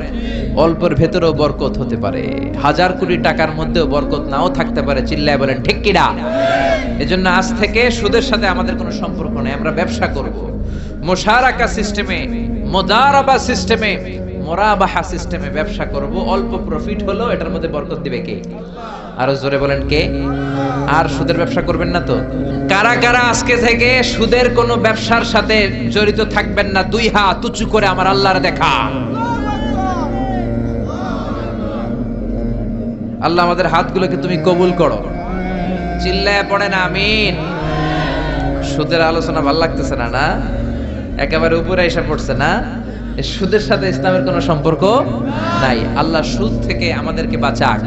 অল্পের ভেতরেও বরকত হতে পারে, 1000 কোটি টাকার মধ্যেও বরকত নাও থাকতে পারে। চিল্লায় বলেন ঠিক কিনা? এজন্য আজ থেকে সুদের সাথে আমাদের কোনো সম্পর্ক নেই। আমরা ব্যবসা করব মুশারাকা সিস্টেমে, মুদারাবা সিস্টেমে, মুরাবাহা সিস্টেমে ব্যবসা করব, অল্প প্রফিট হলো এটার মধ্যে বরকত দিবে কে? আরো জোরে বলেন কে? আর সুদের ব্যবসা করবেন না তো? কারা কারা আজকে থেকে সুদের কোনো ব্যবসার সাথে জড়িত থাকবেন না? দুই হাত উঁচু করে আমার আল্লাহর দেখা। আল্লাহ আমাদের হাতগুলোকে তুমি কবুল করো। চিল্লায় পড়েন আমিন। সুদের আলোচনা ভালো লাগতেছে না? না একেবারে উপরে এসে পড়ছে না? সুদের সাথে ইসলামের কোনো সম্পর্ক নাই। আল্লাহ সুদ থেকে আমাদেরকে বাঁচাক।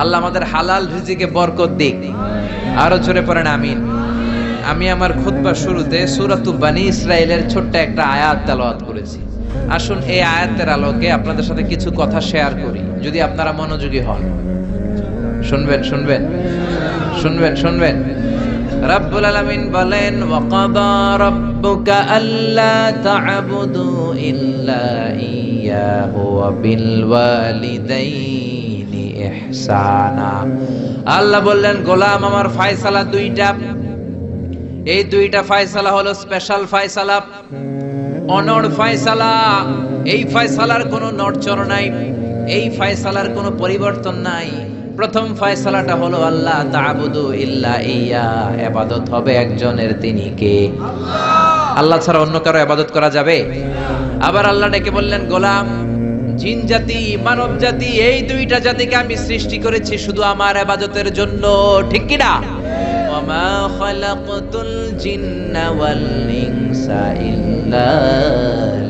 আল্লাহ আমাদের হালাল রিজিকে বরকত দিক। আরো জোরে পড়েন আমিন। আমি আমার খুতবার শুরুতে সূরাতুল বনী ইসরাইলের ছোট্ট একটা আয়াত তেলাওয়াত করেছি। আসুন এই আয়াতের আলোকে আপনাদের সাথে কিছু কথা শেয়ার করি, যদি আপনারা মনোযোগী হন। শুনবেন শুনবেন শুনবেন শুনবেন। রব্বুল আলামিন বলেন, ওয়াকাদা রাব্বুকা আল্লা তা'বুদু ইল্লা ইয়্যাহু ওয়া বিল ওয়ালিদাইনি ইহসানা। আল্লাহ বললেন, গোলাম আমার ফয়সালা দুইটা। এই দুইটা ফয়সালা হলো স্পেশাল ফয়সালা, অনড় ফয়সালা। এই ফয়সালার কোনো নড়চড় নাই, এই ফয়সালার কোনো পরিবর্তন নাই। প্রথম ফয়সালাটা হলো আল্লাহ তা'বুদু ইল্লা ইয়া, ইবাদত হবে একজনের, তিনি কে? আল্লাহ ছাড়া অন্য কারো ইবাদত করা যাবে? আবার আল্লাহ ডেকে বললেন, গোলাম জিন জাতি মানব জাতি এই দুইটা জাতিকে আমি সৃষ্টি করেছি শুধু আমার ইবাদতের জন্য, ঠিক কি না? ওয়ামা খালাকতুল জিন্না ওয়াল ইনসা ইল্লা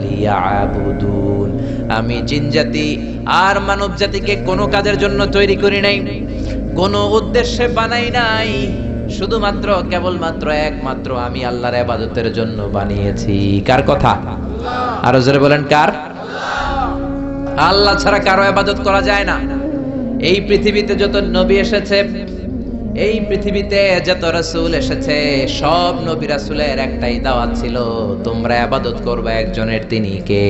লিয়াবুদুন। আমি জিন জাতি আর মানব জাতিকে কোনো কাজের জন্য তৈরি করি নাই, কোনো উদ্দেশ্যে বানাই নাই, শুধুমাত্র কেবলমাত্র একমাত্র আমি আল্লাহর ইবাদতের জন্য বানিয়েছি। কার কথা? আরো জোরে বলেন কার? আল্লাহ ছাড়া কারো ইবাদত করা যায় না। এই পৃথিবীতে যত নবী এসেছে, এই পৃথিবীতে যত রাসূল এসেছে, সব নবী রাসূলের একটাই দাওয়াত ছিল, তোমরা ইবাদত করবে একজনের, তিনি কে?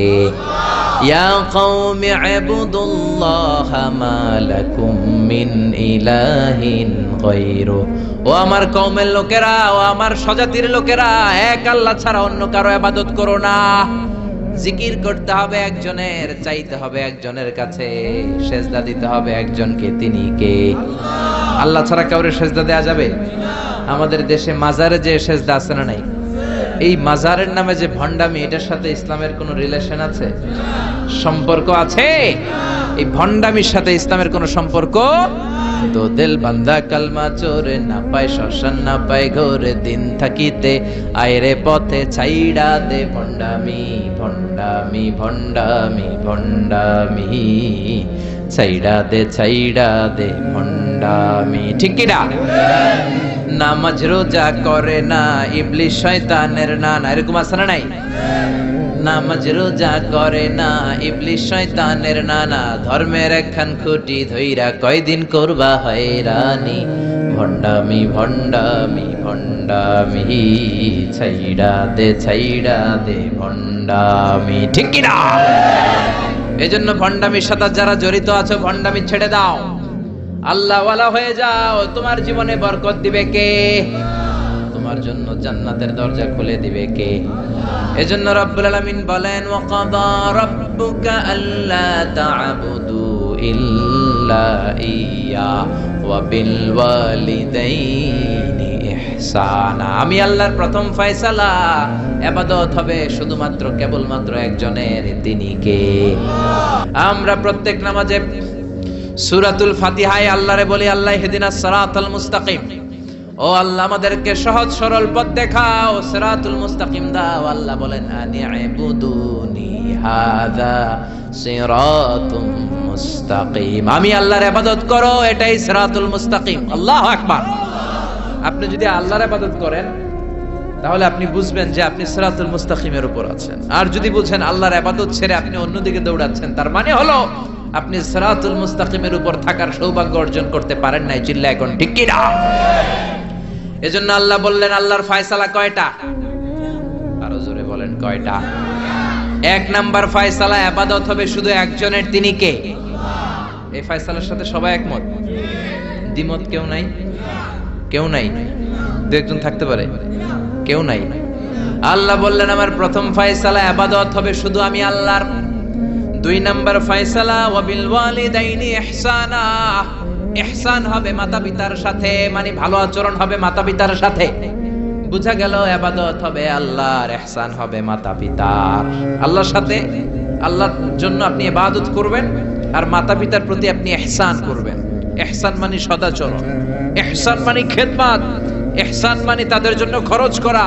ইয়া কওমি ইবুদুল্লাহা মা লাকুম মিন ইলাহিন গায়রু। ও আমার কওমের লোকেরা, ও আমার স্বজাতির লোকেরা, এক আল্লাহ ছাড়া অন্য কারো ইবাদত করো না। জিকির করতে হবে একজনের, চাইতে হবে একজনের কাছে, সেজদা দিতে হবে একজনকে, তিনি কে? আল্লাহ ছাড়া কাউরে সেজদা দেয়া যাবে? আমাদের দেশে মাজারে যে সেজদা আছে না নাই, এই মাজারের নামে যে ভণ্ডামি, এটার সাথে ইসলামের কোনো রিলেশন আছে? সম্পর্ক আছে? এই ভণ্ডামির সাথে ইসলামের কোনো সম্পর্ক? তো দিল বান্দা কালমা চোরে, না পায় শ্মশান না পায় ঘরে, দিন থাকিতে আয়রে পথে ছাইড়া দে ভণ্ডামি ভণ্ডামি ভণ্ডামি ভণ্ডামি, ছাইড়া দে ভণ্ডামি, ঠিক কি না? নামাজ রোজা করে না ইবলিস শয়তানের নানা, এরকম আছে না নাই? নামাজ রোজা করে না ইবলিস শয়তানের নানা, ধর্মের একখান খুঁটি ধইরা কয়দিন করবা হয়রানি, ভণ্ডামি ভণ্ডামি ভণ্ডামি, ছাইড়া দে ভণ্ডামি, ঠিক কি না? এজন্য ভণ্ডামির সাথে যারা জড়িত আছো, ভণ্ডামি ছেড়ে দাও, আল্লাহ ওয়ালা হয়ে যাও। তোমার জীবনে বরকত দিবে কে? তোমার জন্য জান্নাতের দরজা খুলে দিবে কে? এজন্য রব্বুল আলামিন বলেন, ওয়াকাদা রাব্বুকা আল্লা তা'বুদু ইল্লা ইয়্যা ওয়া বিল ওয়ালিদাইনি ইহসানা। আমি আল্লাহর প্রথম ফয়সালা, ইবাদত হবে শুধুমাত্র কেবলমাত্র একজনের, তিনি কে? আমরা প্রত্যেক নামাজে সূরাতুল ফাতিহায় আল্লাহরে বলি, আল্লাহ ইহদিনাস সিরাতাল মুস্তাকিম। ও আল্লাহ আমাদেরকে সহজ সরল পথ দেখাও, সিরাতুল মুস্তাকিম দাও। আল্লাহ বলেন, আনি'বুদুনি হাযা সিরাতুম মুস্তাকিম। আমি আল্লাহর ইবাদত করো, এটাই সিরাতুল মুস্তাকিম। আল্লাহু আকবার। আপনি যদি আল্লাহর ইবাদত করেন, তাহলে আপনি বুঝবেন যে আপনি সিরাতুল মুস্তাকিমের উপর আছেন। আর যদি বুঝেন আল্লাহর ইবাদত ছেড়ে আপনি অন্যদিকে দৌড়াচ্ছেন, তার মানে হলো আপনি সিরাতুল মুস্তাকিমের উপর থাকার সৌভাগ্য অর্জন করতে পারেন নাই। চিল্লা এখন ঠিক কি না? এজন্য আল্লাহ বললেন, আল্লাহর ফয়সালা কয়টা? আরো জোরে বলেন কয়টা? এক নাম্বার ফয়সালা, ইবাদত হবে শুধু একজনের, তিনি কে? এই ফয়সালার সাথে সবাই একমত? দ্বিমত কেউ নাই? কেউ নাই? দু একজন থাকতে পারে, কেউ নাই। আল্লাহ বললেন, আমার প্রথম ফয়সালা ইবাদত হবে শুধু আমি আল্লাহর। দুই নাম্বার ফয়সালা ওয়া বিল ওয়ালিদাইনি ইহসানা, ইহসান হবে মাতা পিতার সাথে, মানে ভালো আচরণ হবে মাতা পিতার সাথে। বুঝা গেল ইবাদত হবে আল্লাহর, ইহসান হবে মাতা পিতার। আল্লাহর সাথে, আল্লাহর জন্য আপনি ইবাদত করবেন আর মাতা পিতার প্রতি আপনি ইহসান করবেন। ইহসান মানে সদাচরণ, ইহসান মানে খেদমত, ইহসান মানে তাদের জন্য খরচ করা,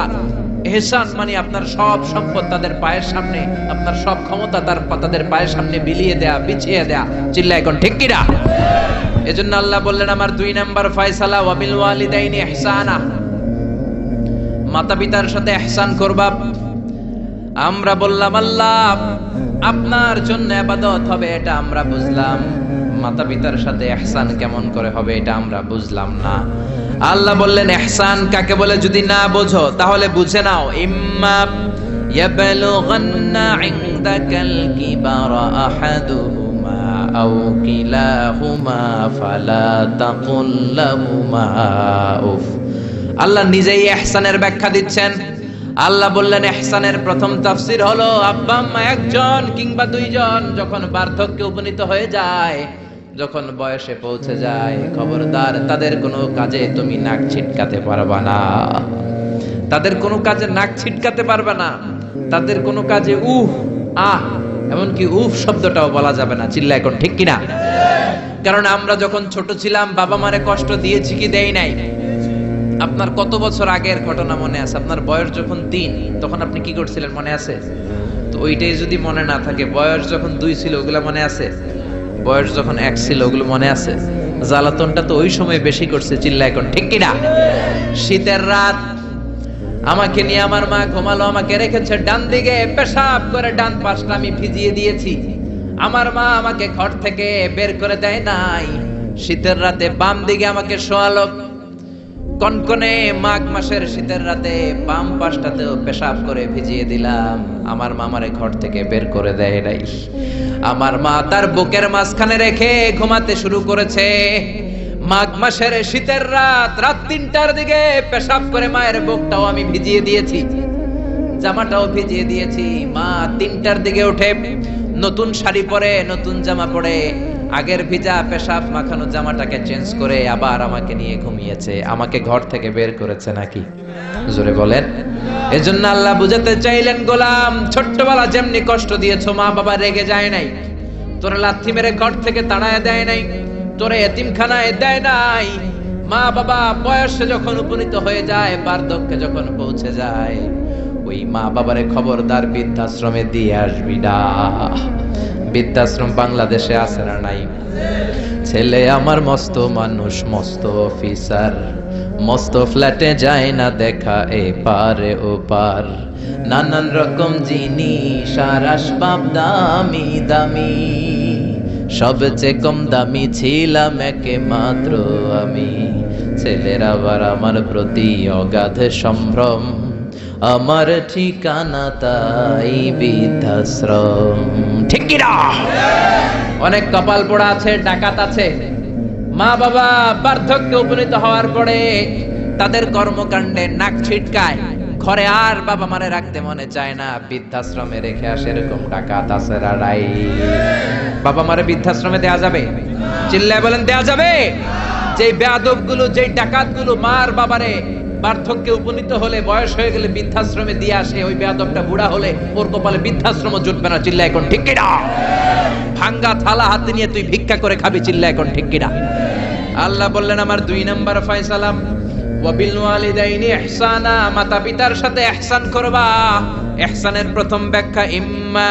ইহসান মানে আপনার সব সম্পদ তাদের পায়ের সামনে, আপনার সব ক্ষমতা তাদের পায়ের সামনে বিলিয়ে দেয়া, বিছিয়ে দেয়া। চিল্লায় এখন ঠিক কিনা? এজন্য আল্লাহ বললেন আমার 2 নাম্বার ফয়সালা ওয়া বিল ওয়ালিদাইনি ইহসানা, মাতা পিতার সাথে ইহসান করবা। আমরা বললাম আল্লাহ আপনার জন্য ইবাদত হবে, এটা আমরা বুঝলাম, মাতা পিতার সাথে ইহসান কেমন করে হবে এটা আমরা বুঝলাম না। আল্লাহ বললেন ইহসান কাকে বলে যদি না বোঝো তাহলে বুঝে নাও, ইম্মা ইয়াবলুগান্না ইনদাকাল কিবারা আহাদুহুমা আও কিলাহুমা ফালা তাকুল লাহুমা উফ। আল্লাহ নিজেই ইহসানের ব্যাখ্যা দিচ্ছেন। আল্লাহ বললেন ইহসানের প্রথম তাফসীর হলো আব্বা আম্মা একজন কিংবা দুইজন যখন বার্ধক্যে উপনীত হয়ে যায়, যখন বয়সে পৌঁছে যায়, খবরদার তাদের কোনো কাজে তুমি নাক ছিটকাতে পারবা না, তাদের কোনো কাজে নাক ছিটকাতে পারবে না, তাদের কোনো কাজে উহ আহ এমনকি উফ শব্দটাও বলা যাবে না। চিল্লা এখন ঠিক কিনা? কারণ আমরা যখন ছোট ছিলাম বাবা মারে কষ্ট দিয়েছি কি দেই নাই? আপনার কত বছর আগের ঘটনা মনে আছে? আপনার বয়স যখন 3 তখন আপনি কি করছিলেন মনে আছে? তো ওইটাই যদি মনে না থাকে, বয়স যখন 2 ছিল ওগুলা মনে আছে? বয়স যখন 1 ছিল ওগুলো মনে আছে? জ্বালাতনটা তো ওই সময় বেশি করছে। চিল্লা এখন ঠিক কিনা? শীতের রাত, আমাকে নিয়ে আমার মা ঘুমালো, আমাকে রেখেছে ডান দিকে, পেশাব করে ডান পাশটা আমি ভিজিয়ে দিয়েছি। আমার মা আমাকে ঘর থেকে বের করে দেয় নাই, শীতের রাতে বাম দিকে আমাকে শোয়ালো। কনকনে মাঘ মাসের শীতের রাতে বাম পাশটাতেও পেশাব করে ভিজিয়ে দিলাম। আমার মা আমারে ঘর থেকে বের করে দেয় নাই। আমার মা তার বুকের মাঝখানে রেখে ঘুমাতে শুরু করেছে। মাঘ মাসের শীতের রাত, রাত 3টার দিকে পেশাব করে মায়ের বুকটাও আমি ভিজিয়ে দিয়েছি, জামাটাও ভিজিয়ে দিয়েছি। মা 3টার দিকে উঠে নতুন শাড়ি পরে, নতুন জামা পরে, আগের ভিজা পেশাব মাখানো জামাটাকে চেঞ্জ করে আবার আমাকে নিয়ে ঘুমিয়েছে। আমাকে ঘর থেকে বের করেছে নাকি? জোরে বলেন। এজন্য আল্লাহ বুঝাতে চাইলেন, গোলাম ছোট্টবেলা যেমনি কষ্ট দিয়েছো, মা বাবা রেগে যায় নাই, তোরে লাথি মেরে ঘর থেকে তাড়ায় দেয় নাই, তোরে এতিমখানায় দেয় নাই। মা বাবা বয়সে যখন উপনীত হয়ে যায়, বার্ধক্যে যখন পৌঁছে যায়, ওই মা বাবারে খবরদার বৃদ্ধাশ্রমে দিয়ে আসবি না। বৃদ্ধাশ্রম বাংলাদেশে আছে না নাই? ছেলে আমার মস্ত মানুষ, মস্ত অফিসার, মস্ত ফ্ল্যাটে যায় না দেখা এ পারে ও পার, নানান রকম জিনিস আর আসবাব দামি দামি, সবচেয়ে কম দামি ছিলাম একে মাত্র আমি। ছেলের আবার আমার প্রতি অগাধ সম্ভ্রম, আমার ঠিকানা তাই বৃদ্ধাশ্রম। ঠিক কি না? অনেক কপাল পোড়া আছে, ডাকাত আছে। মা বাবা বার্ধক্যে উপনীত হওয়ার পরে তাদের কর্মকাণ্ডে নাক ছিটকায়, ঘরে আর বাবা মারে রাখতে মনে চায় না, বৃদ্ধাশ্রমে রেখে আসে। এরকম ডাকাত আছে রাড়াই। বাবা মারে বৃদ্ধাশ্রমে দেয়া যাবে? চিল্লায় বলেন দেয়া যাবে? যেই বেয়াদব গুলো, যেই ডাকাত গুলো মার বাবারে বার্ধক্যে উপনীত হলে, বয়স হয়ে গেলে বৃদ্ধাশ্রমে দিয়ে আসে, ওই বেয়াদবটা বুড়া হলে ওর কপালে বৃদ্ধাশ্রম জুটবে না। চিল্লা এখন ঠিক কিনা? ভাঙ্গা থালা হাতে নিয়ে তুই ভিক্ষা করে খাবি। চিল্লা এখন ঠিক কিনা? আল্লাহ বললেন আমার 2 নাম্বার ফয়সালা ওয়া বিল ওয়ালিদাইনি ইহসানা, মাতা পিতার সাথে ইহসান করবা। ইহসানের প্রথম ব্যাখ্যা ইম্মা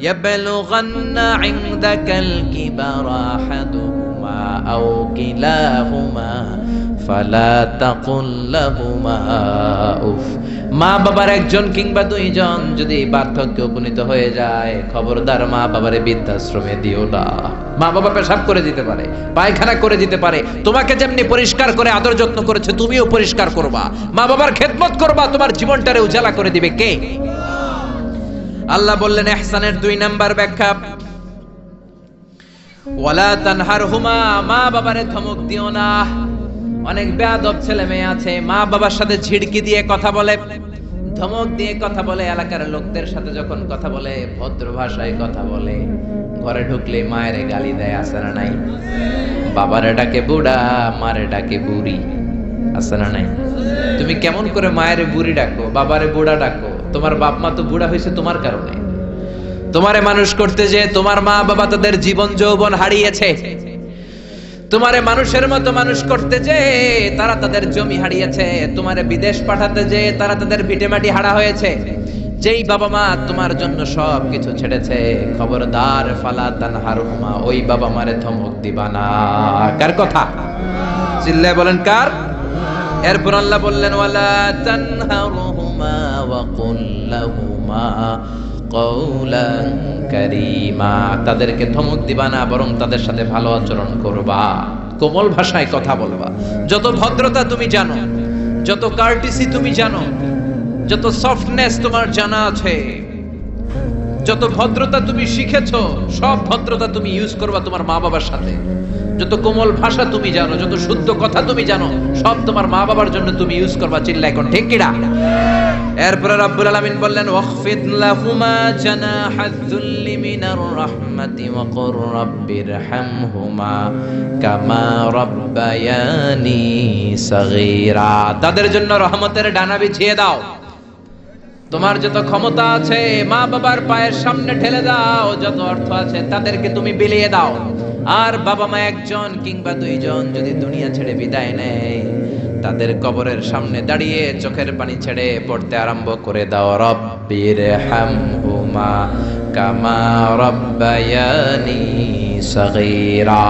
ইয়াবলুগান্না ইনদাকাল কিবারা আহাদুহুমা আও কিলাহুমা ফালা তাকুল লাহুমা উফ। মা বাবার একজন কিংবা দুইজন যদি বার্ধক্যে উপনীত হয়ে যায়, খবরদার মা বাবারে বৃদ্ধাশ্রমে দিও না। মা বাবা পেশাব করে দিতে পারে, পায়খানা করে দিতে পারে, তোমাকে যেমনি পরিষ্কার করে আদর যত্ন করেছে তুমিও পরিষ্কার করবা, মা বাবার খেদমত করবা, তোমার জীবনটারে উজালা করে দিবে কে? আল্লাহ বললেন ইহসানের 2 নাম্বার ব্যাখ্যা ওয়ালা তানহারহুমা, মা বাবারে ধমক দিও না। অনেক বেয়াদব ছেলে মেয়ে আছে, মা বাবার সাথে ঝিড়কি দিয়ে কথা বলে, ধমক দিয়ে কথা বলে, এলাকার লোকদের সাথে যখন কথা বলে ভদ্র ভাষায় কথা বলে, ঘরে ঢুকলে মায়ের গালি দেয়, আছে না নাই? বাবারে ডাকে বুড়া, মারে ডাকে বুড়ি, আছে না নাই? তুমি কেমন করে মায়ের বুড়ি ডাকো, বাবারে বুড়া ডাকো? তোমার বাপ মা তো বুড়া হয়েছে তোমার কারণে। তোমারে মানুষ করতে যে তোমার মা বাবা তাদের জীবন যৌবন হারিয়েছে। তোমারে মানুষের মতো মানুষ করতে যে তারা তাদের জমি হারিয়েছে। তোমারে বিদেশ পাঠাতে যে তারা তাদের ভিটেমাটি হারা হয়েছে। যেই বাবা মা তোমার জন্য সব কিছু ছেড়েছে, খবরদার ফালা তানহারহুমা, ওই বাবা মারে ধমক দিবা না। কার কথা? চিল্লায় বলেন কার? এরপর আল্লাহ বললেন ওয়ালা তানহারহুমা ওয়া কুল লাহুমা কওলান কারীমা, তাদেরকে ধমক দিবা না, বরং তাদের সাথে ভালো আচরণ করবা, কোমল ভাষায় কথা বলবা। যত ভদ্রতা তুমি জানো, যত কার্টিসি তুমি জানো, যত সফটনেস তোমার জানা আছে, যত ভদ্রতা তুমি শিখেছো, সব ভদ্রতা তুমি ইউজ করবা তোমার মা বাবার সাথে। যত কোমল ভাষা তুমি জানো, যত শুদ্ধ কথা তুমি জানো, সব তোমার মা বাবার জন্য তুমি ইউজ করবা। চিল্লায় কোন ঠিক কিনা? এরপরে রব্বুল আলামিন বললেন ওয়াখফিদ লাহুমা জানাহায-যুল্লি মিনার রাহমাতি ওয়া কুর রাব্বিরহামহুমা কামা রাব্বায়ানি সাগীরা, তাদের জন্য রহমতের ডানা বিছিয়ে দাও। তোমার যত ক্ষমতা আছে মা বাবার পায়ের সামনে ঠেলে দাও, যত অর্থ আছে তাদেরকে তুমি বিলিয়ে দাও। আর বাবা মা একজন কিংবা দুইজন যদি দুনিয়া ছেড়ে বিদায় নেয়, তাদের কবরের সামনে দাঁড়িয়ে চোখের পানি ছেড়ে পড়তে আরম্ভ করে দাও রব্বিরহামহুমা কামা রাব্বায়ানি সাগীরা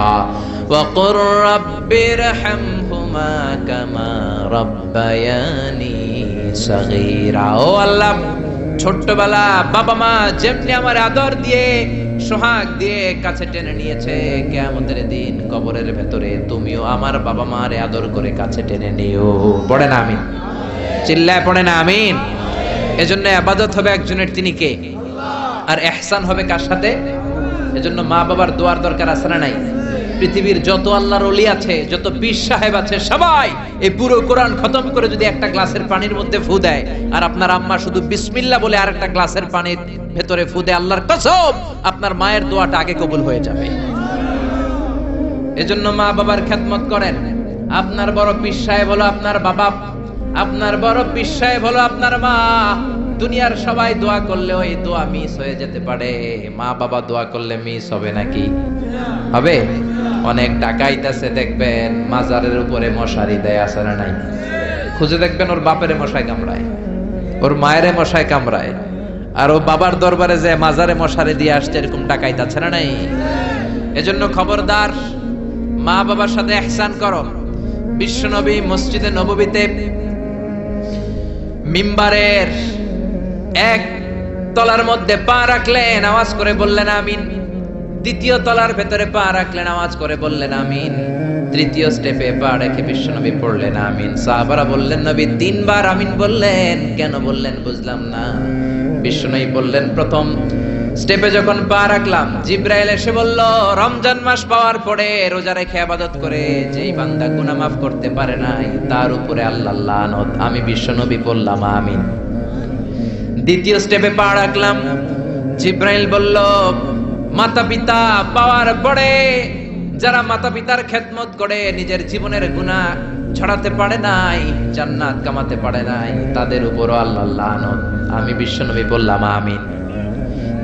ওয়া কুর রাব্বিরহামহুমা কামা রাব্বায়ানি সাগীরা। ও আল্লাহ, ছোট্টবেলা বাবা মা যেমনি আমার আদর দিয়ে সোহাগ দিয়ে কাছে টেনে নিয়েছে, কিয়ামতের দিন কবরের ভেতরে তুমিও আমার বাবা মারে আদর করে কাছে টেনে নিও। পড়ে না আমিন? চিল্লায় পড়ে না আমিন? এজন্য ইবাদত হবে একজনের, তিনি কে? আর ইহসান হবে কার সাথে? এজন্য মা বাবার দোয়ার দরকার আছে না নাই? পৃথিবীর যত আল্লাহর ওলি আছে, যত পীর সাহেব আছে, সবাই এই পুরো কোরআন খতম করে যদি একটা গ্লাসের পানির মধ্যে ফু দেয়, আর আপনার আম্মা শুধু বিসমিল্লাহ বলে আরেকটা গ্লাসের পানির ভেতরে ফু দেয়, আল্লাহর কসম আপনার মায়ের দোয়াটা আগে কবুল হয়ে যাবে। এজন্য মা বাবার খেদমত করেন। আপনার বড় পীর সাহেব হলো আপনার বাবা, আপনার বড় পীর সাহেব হলো আপনার মা। দুনিয়ার সবাই দোয়া করলে ওই দোয়া মিস হয়ে যেতে পারে, মা বাবা দোয়া করলে মিস হবে নাকি? হবে। অনেক ডাকাইত আছে দেখবেন মাজারের উপরে মশারি দেয়, আছে না নাই? খুঁজে দেখবেন ওর বাপেরে মশায় কামড়ায়, ওর মায়েরে মশায় কামড়ায়, আর ও বাবার দরবারে যে মাজারে মশারি দিয়ে আসছে, এরকম ডাকাইত আছে না নাই? এজন্য খবরদার, মা বাবার সাথে ইহসান করো। বিশ্বনবী মসজিদে নববীতে মিম্বারের এক তলার মধ্যে পা রাখলেন, আওয়াজ করে বললেন আমিন। দ্বিতীয় তলার ভেতরে পা রাখলেন, আওয়াজ করে বললেন আমিন। তৃতীয় স্টেপে পা রেখে বিশ্বনবী পড়লেন আমিন। সাহাবারা বললেন নবী তিনবার আমিন বললেন, কেন বললেন বুঝলাম না। বিশ্বনবী বললেন প্রথম স্টেপে যখন পা রাখলাম, জিব্রাইল এসে বলল রমজান মাস পাওয়ার পরে রোজা রেখে ইবাদত করে যেই বান্দা গুনাহ মাফ করতে পারে নাই, তার উপরে আল্লাহর লানত। আমি বিশ্বনবী বললাম আমিন। দ্বিতীয় স্টেপে পা রাখলাম, জিব্রাইল বলল মাতা পিতা পাওয়ার পরে যারা মাতা পিতার খেদমত করে নিজের জীবনের গুনাহ ছড়াতে পারে নাই, জান্নাত কামাতে পারে নাই, তাদের উপরও আল্লাহর লানত। আমি বিশ্বনবী বললাম আমিন।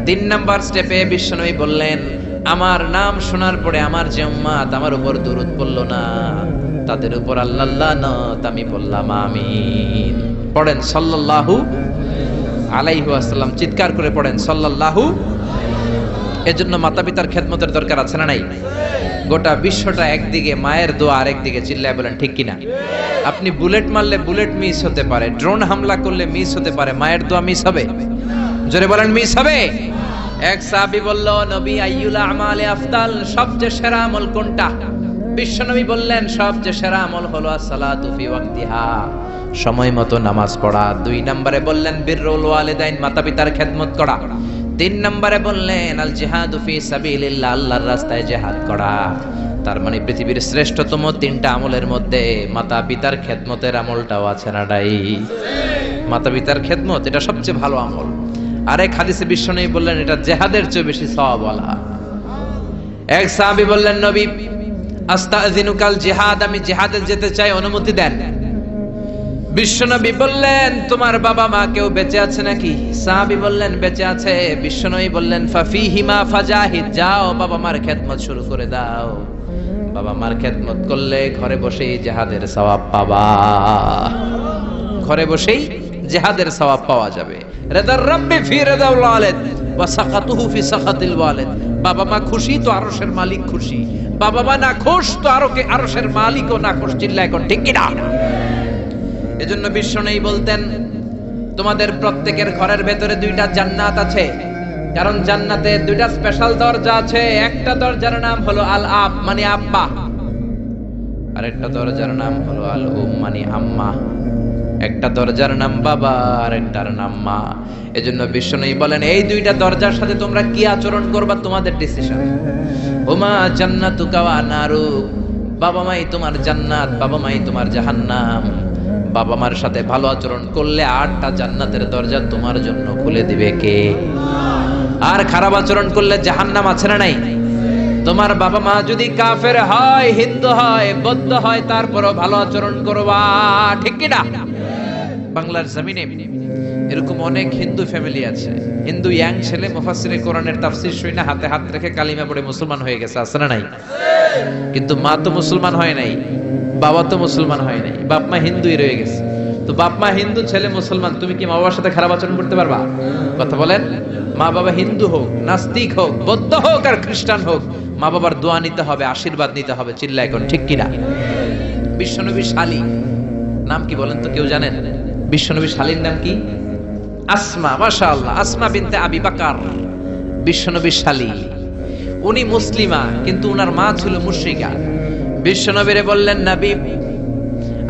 3 নাম্বার স্টেপে বিশ্বনবী বললেন আমার নাম শোনার পরে আমার যে উম্মত আমার উপর দরুদ পড়ল না, তাদের উপর আল্লাহর লানত। আমি বললাম আমিন। পড়েন সাল্লাল্লাহু আলাইহি ওয়াসাল্লাম, চিৎকার করে পড়েন সাল্লাল্লাহু। এজন্য মাতা পিতার খেদমতের দরকার আছে না নাই? গোটা বিশ্বটা একদিকে, মায়ের দোয়া আরেকদিকে। চিল্লায় বলেন ঠিক কিনা? আপনি বুলেট মারলে বুলেট মিস হতে পারে, ড্রোন হামলা করলে মিস হতে পারে, মায়ের দোয়া মিস হবে? জোরে বলেন মিস হবে? এক সাহাবী বলল নবী আইয়ুল আমালে আফদাল, সবচেয়ে সেরা আমল কোনটা? বিশ্বনবী বললেন সবচেয়ে সেরা আমল হলো আসসালাতু ফি ওয়াক্তিহা, সময় মতো নামাজ পড়া। 2 নম্বরে বললেন বিররুল ওয়ালিদাইন, মাতা পিতার খেদমত করা। 3 নম্বরে বললেন আল জিহাদু ফি সাবিলিল্লাহ, আল্লাহর রাস্তায় জিহাদ করা। তার মানে পৃথিবীর শ্রেষ্ঠতম 3টা আমলের মধ্যে মাতা পিতার খেদমতের আমলটাও আছে না নাই? মাতা পিতার খেদমত এটা সবচেয়ে ভালো আমল। আরেক হাদিসে বিশ্বনবী বললেন এটা জিহাদের চেয়ে বেশি সওয়াবওয়ালা। এক সাহাবী বললেন, নবী আস্তাযিনুকাল জিহাদ, আমি জিহাদে যেতে চাই, অনুমতি দেন। বিশ্বনবী বললেন, তোমার বাবা মা কেউ বেঁচে আছে নাকি? সাহাবী বললেন, বেঁচে আছে। বিশ্বনবী বললেন, ফাফিহিমা ফাজাহিদ, যাও বাবা মার খেদমত শুরু করে দাও। বাবা মার খেদমত করলে ঘরে বসেই জিহাদের সওয়াব পাবা, ঘরে বসেই জিহাদের সওয়াব পাওয়া যাবে। রিদার রাব্বি ফি রিদাল ওয়ালিদ ওয়া সাখাতুহু ফি সাখাতিল ওয়ালিদ, বাবা মা খুশি তো আরশের মালিক খুশি, বাবা মা না খুশ তো আরশের মালিকও না খুশ। চিল্লায় কোন ঠিক কি না? এজন্য বিশ্বনবী বলতেন, তোমাদের প্রত্যেকের ঘরের ভেতরে দুইটা জান্নাত আছে, কারণ জান্নাতে দুইটা স্পেশাল দরজা আছে। একটা দরজার নাম হলো আল আব মানে আব্বা, আর একটা দরজার নাম হলো আল উম মানে আম্মা। একটা দরজার নাম বাবা আর একটার নাম মা। এজন্য বিশ্বনবী বলেন, এই দুইটা দরজার সাথে তোমরা কি আচরণ করবা তোমাদের ডিসিশন। ওমা জান্নাতুকা ওয়া নারুক, বাবা মাই তোমার জান্নাত, বাবা মাই তোমার জাহান্নাম। বাবা মার সাথে ভালো আচরণ করলে 8টা জান্নাতের দরজা তোমার জন্য খুলে দিবে কে? আর খারাপ আচরণ করলে জাহান্নাম আছে না নাই? তোমার বাবা মা যদি কাফের হয়, হিন্দু হয়, বৌদ্ধ হয়, তারপরও ভালো আচরণ করবা, ঠিক কি না? বাংলার জমিনে এরকম অনেক হিন্দু ফ্যামিলি আছে, হিন্দু ইয়াং ছেলে মুফাসসিরে কোরআনের তাফসীর শুনে হাতে হাত রেখে কালিমা পড়ে মুসলমান হয়ে গেছে, আছে না নাই? কিন্তু মা তো মুসলমান হয় নাই, বাবা তো মুসলমান হয় নাই, বাপ মা হিন্দুই রয়ে গেছে। তো বাপ মা হিন্দু, ছেলে মুসলমান, তুমি কি মা বাবার সাথে খারাপ আচরণ করতে পারবা? কথা বলেন। মা বাবা হিন্দু হোক, নাস্তিক হোক, বৌদ্ধ হোক আর খ্রিস্টান হোক, মা বাবার দোয়া নিতে হবে, আশীর্বাদ নিতে হবে। চিল্লায় কোন ঠিক কিনা? বিশ্বনবীর শালী নাম কি বলেন তো, কেউ জানেন? বিশ্বনবীর শালীর নাম কি? আসমা। মাশাআল্লাহ, আসমা বিনতে আবি বকর বিশ্বনবীর শালী। উনি মুসলিমা, কিন্তু উনার মা ছিল মুশরিকা। বিশ্বনবীরে বললেন, নবী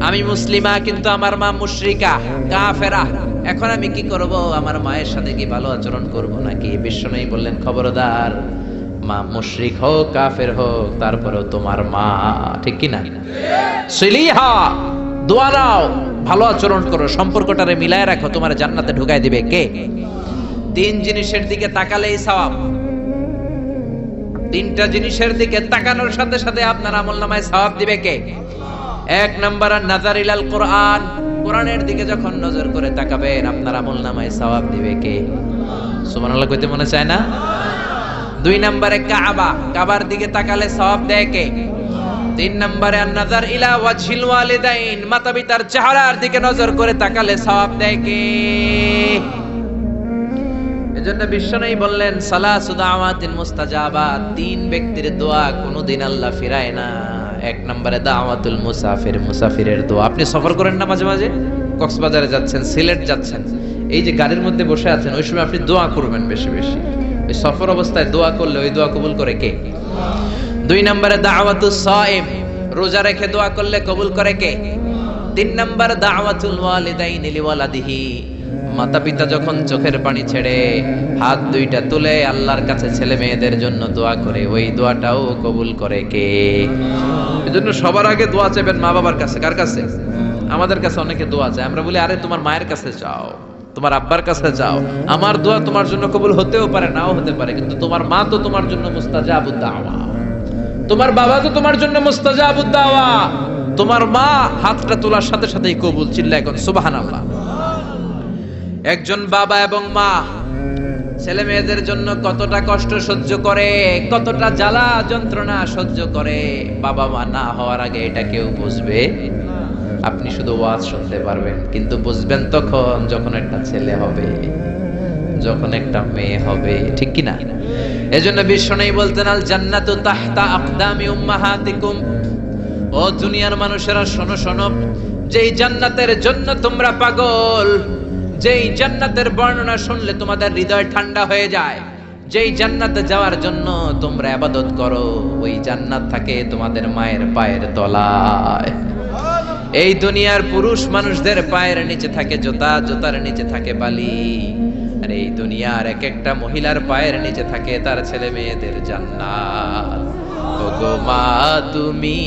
আমি মুসলিমা কিন্তু আমার মা মুশরিকা, কাফেরা, এখন আমি কি করব? আমার মায়ের সাথে কি ভালো আচরণ করব নাকি? বিশ্বনবী বললেন, খবরদার, মা মুশরিক হোক কাফের হোক তারপরেও তোমার মা, ঠিক কি না? সিলিহা, দোয়া নাও, ভালো আচরণ করো, সম্পর্কটারে মিলায় রাখো, তোমার জান্নাতে ঢুকায় দিবে কে? 3 জিনিসের দিকে তাকালেই সওয়াব। 3টা জিনিসের দিকে তাকানোর সাথে সাথে আপনার আমলনামায় সওয়াব দিবে কে? 1 নাম্বার নাযার ইলাল কোরআন, কোরআনের দিকে যখন নজর করে তাকাবেন আপনার আমলনামায় সওয়াব দিবে কে? সুবহানাল্লাহ কইতে মনে চায় না? 2 নম্বরে কাবা, কাবার দিকে তাকালে সওয়াব দেয় কে? 3 নম্বরে নাযার ইলা ওয়াজহিল ওয়ালিদাইন, মাতা-পিতার চেহারার দিকে নজর করে তাকালে সওয়াব দেয় কে? এজন্য বিশ্বনবী বললেন, সালাসু দাওয়াতিন মুস্তাজাবাত, 3 ব্যক্তির দোয়া কোনদিন আল্লাহ ফিরায় না। 1 নম্বরে দাওয়াতুল মুসাফির, মুসাফিরের দোয়া। আপনি সফর করেন না মাঝে মাঝে? কক্সবাজারে যাচ্ছেন, সিলেট যাচ্ছেন, এই যে গাড়ির মধ্যে বসে আছেন, ওই সময় আপনি দোয়া করবেন বেশি বেশি। ওই সফর অবস্থায় দোয়া করলে ওই দোয়া কবুল করে কে? 2 নম্বরে দাওয়াতুস সাইম, রোজা রেখে দোয়া করলে কবুল করে কে? 3 নম্বর দাওয়াতুল ওয়ালিদাইনি লিওয়ালাদিহি, মাতা পিতা যখন চোখের পানি ছেড়ে হাত 2টা তুলে আল্লাহর কাছে ছেলে মেয়েদের জন্য দোয়া করে, ওই দোয়াটাও কবুল করে কে? এজন্য সবার আগে দোয়া চাইবেন মা বাবার কাছে। কার কাছে? আমাদের কাছে অনেকে দোয়া চায়, আমরা বলি আরে তোমার মায়ের কাছে যাও, তোমার আব্বার কাছে যাও, আমার দোয়া তোমার জন্য কবুল হতেও পারে নাও হতে পারে, কিন্তু তোমার মা তো তোমার জন্য মুস্তাজাবুদ দাওয়া, তোমার বাবা তো তোমার জন্য মুস্তাজাবুদ দাওয়া, তোমার মা হাতটা তোলার সাথে সাথেই কবুল। চিল্লায় এখন সুবহানাল্লাহ। একজন বাবা এবং মা ছেলে মেয়েদের জন্য কতটা কষ্ট সহ্য করে, কতটা জ্বালা যন্ত্রণা সহ্য করে, বাবা মা না হওয়ার আগে এটা কেউ বুঝবে? আপনি শুধু ওয়াজ শুনতে পারবেন, কিন্তু বুঝবেন তখন যখন একটা ছেলে হবে, যখন একটা মেয়ে হবে, ঠিক কি না? এজন্য বিশ্বনবী বলতেন, আল জান্নাতু তাহতা আকদামি উম্মাহাতিকুম, ও দুনিয়ার মানুষেরা শোনো শোনো, যেই জান্নাতের জন্য তোমরা পাগল, যেই জান্নাতের বর্ণনা শুনলে তোমাদের হৃদয় ঠান্ডা হয়ে যায়, যেই জান্নাতে যাওয়ার জন্য তোমরা ইবাদত করো, ওই জান্নাত থাকে তোমাদের মায়ের পায়ের তলায়। এই দুনিয়ার পুরুষ মানুষদের পায়ের নিচে থাকে জুতা, জুতার নিচে থাকে বালি, আর এই দুনিয়ার এক একটা মহিলার পায়ের নিচে থাকে তার ছেলে মেয়েদের জান্নাত। ওগো মা তুমি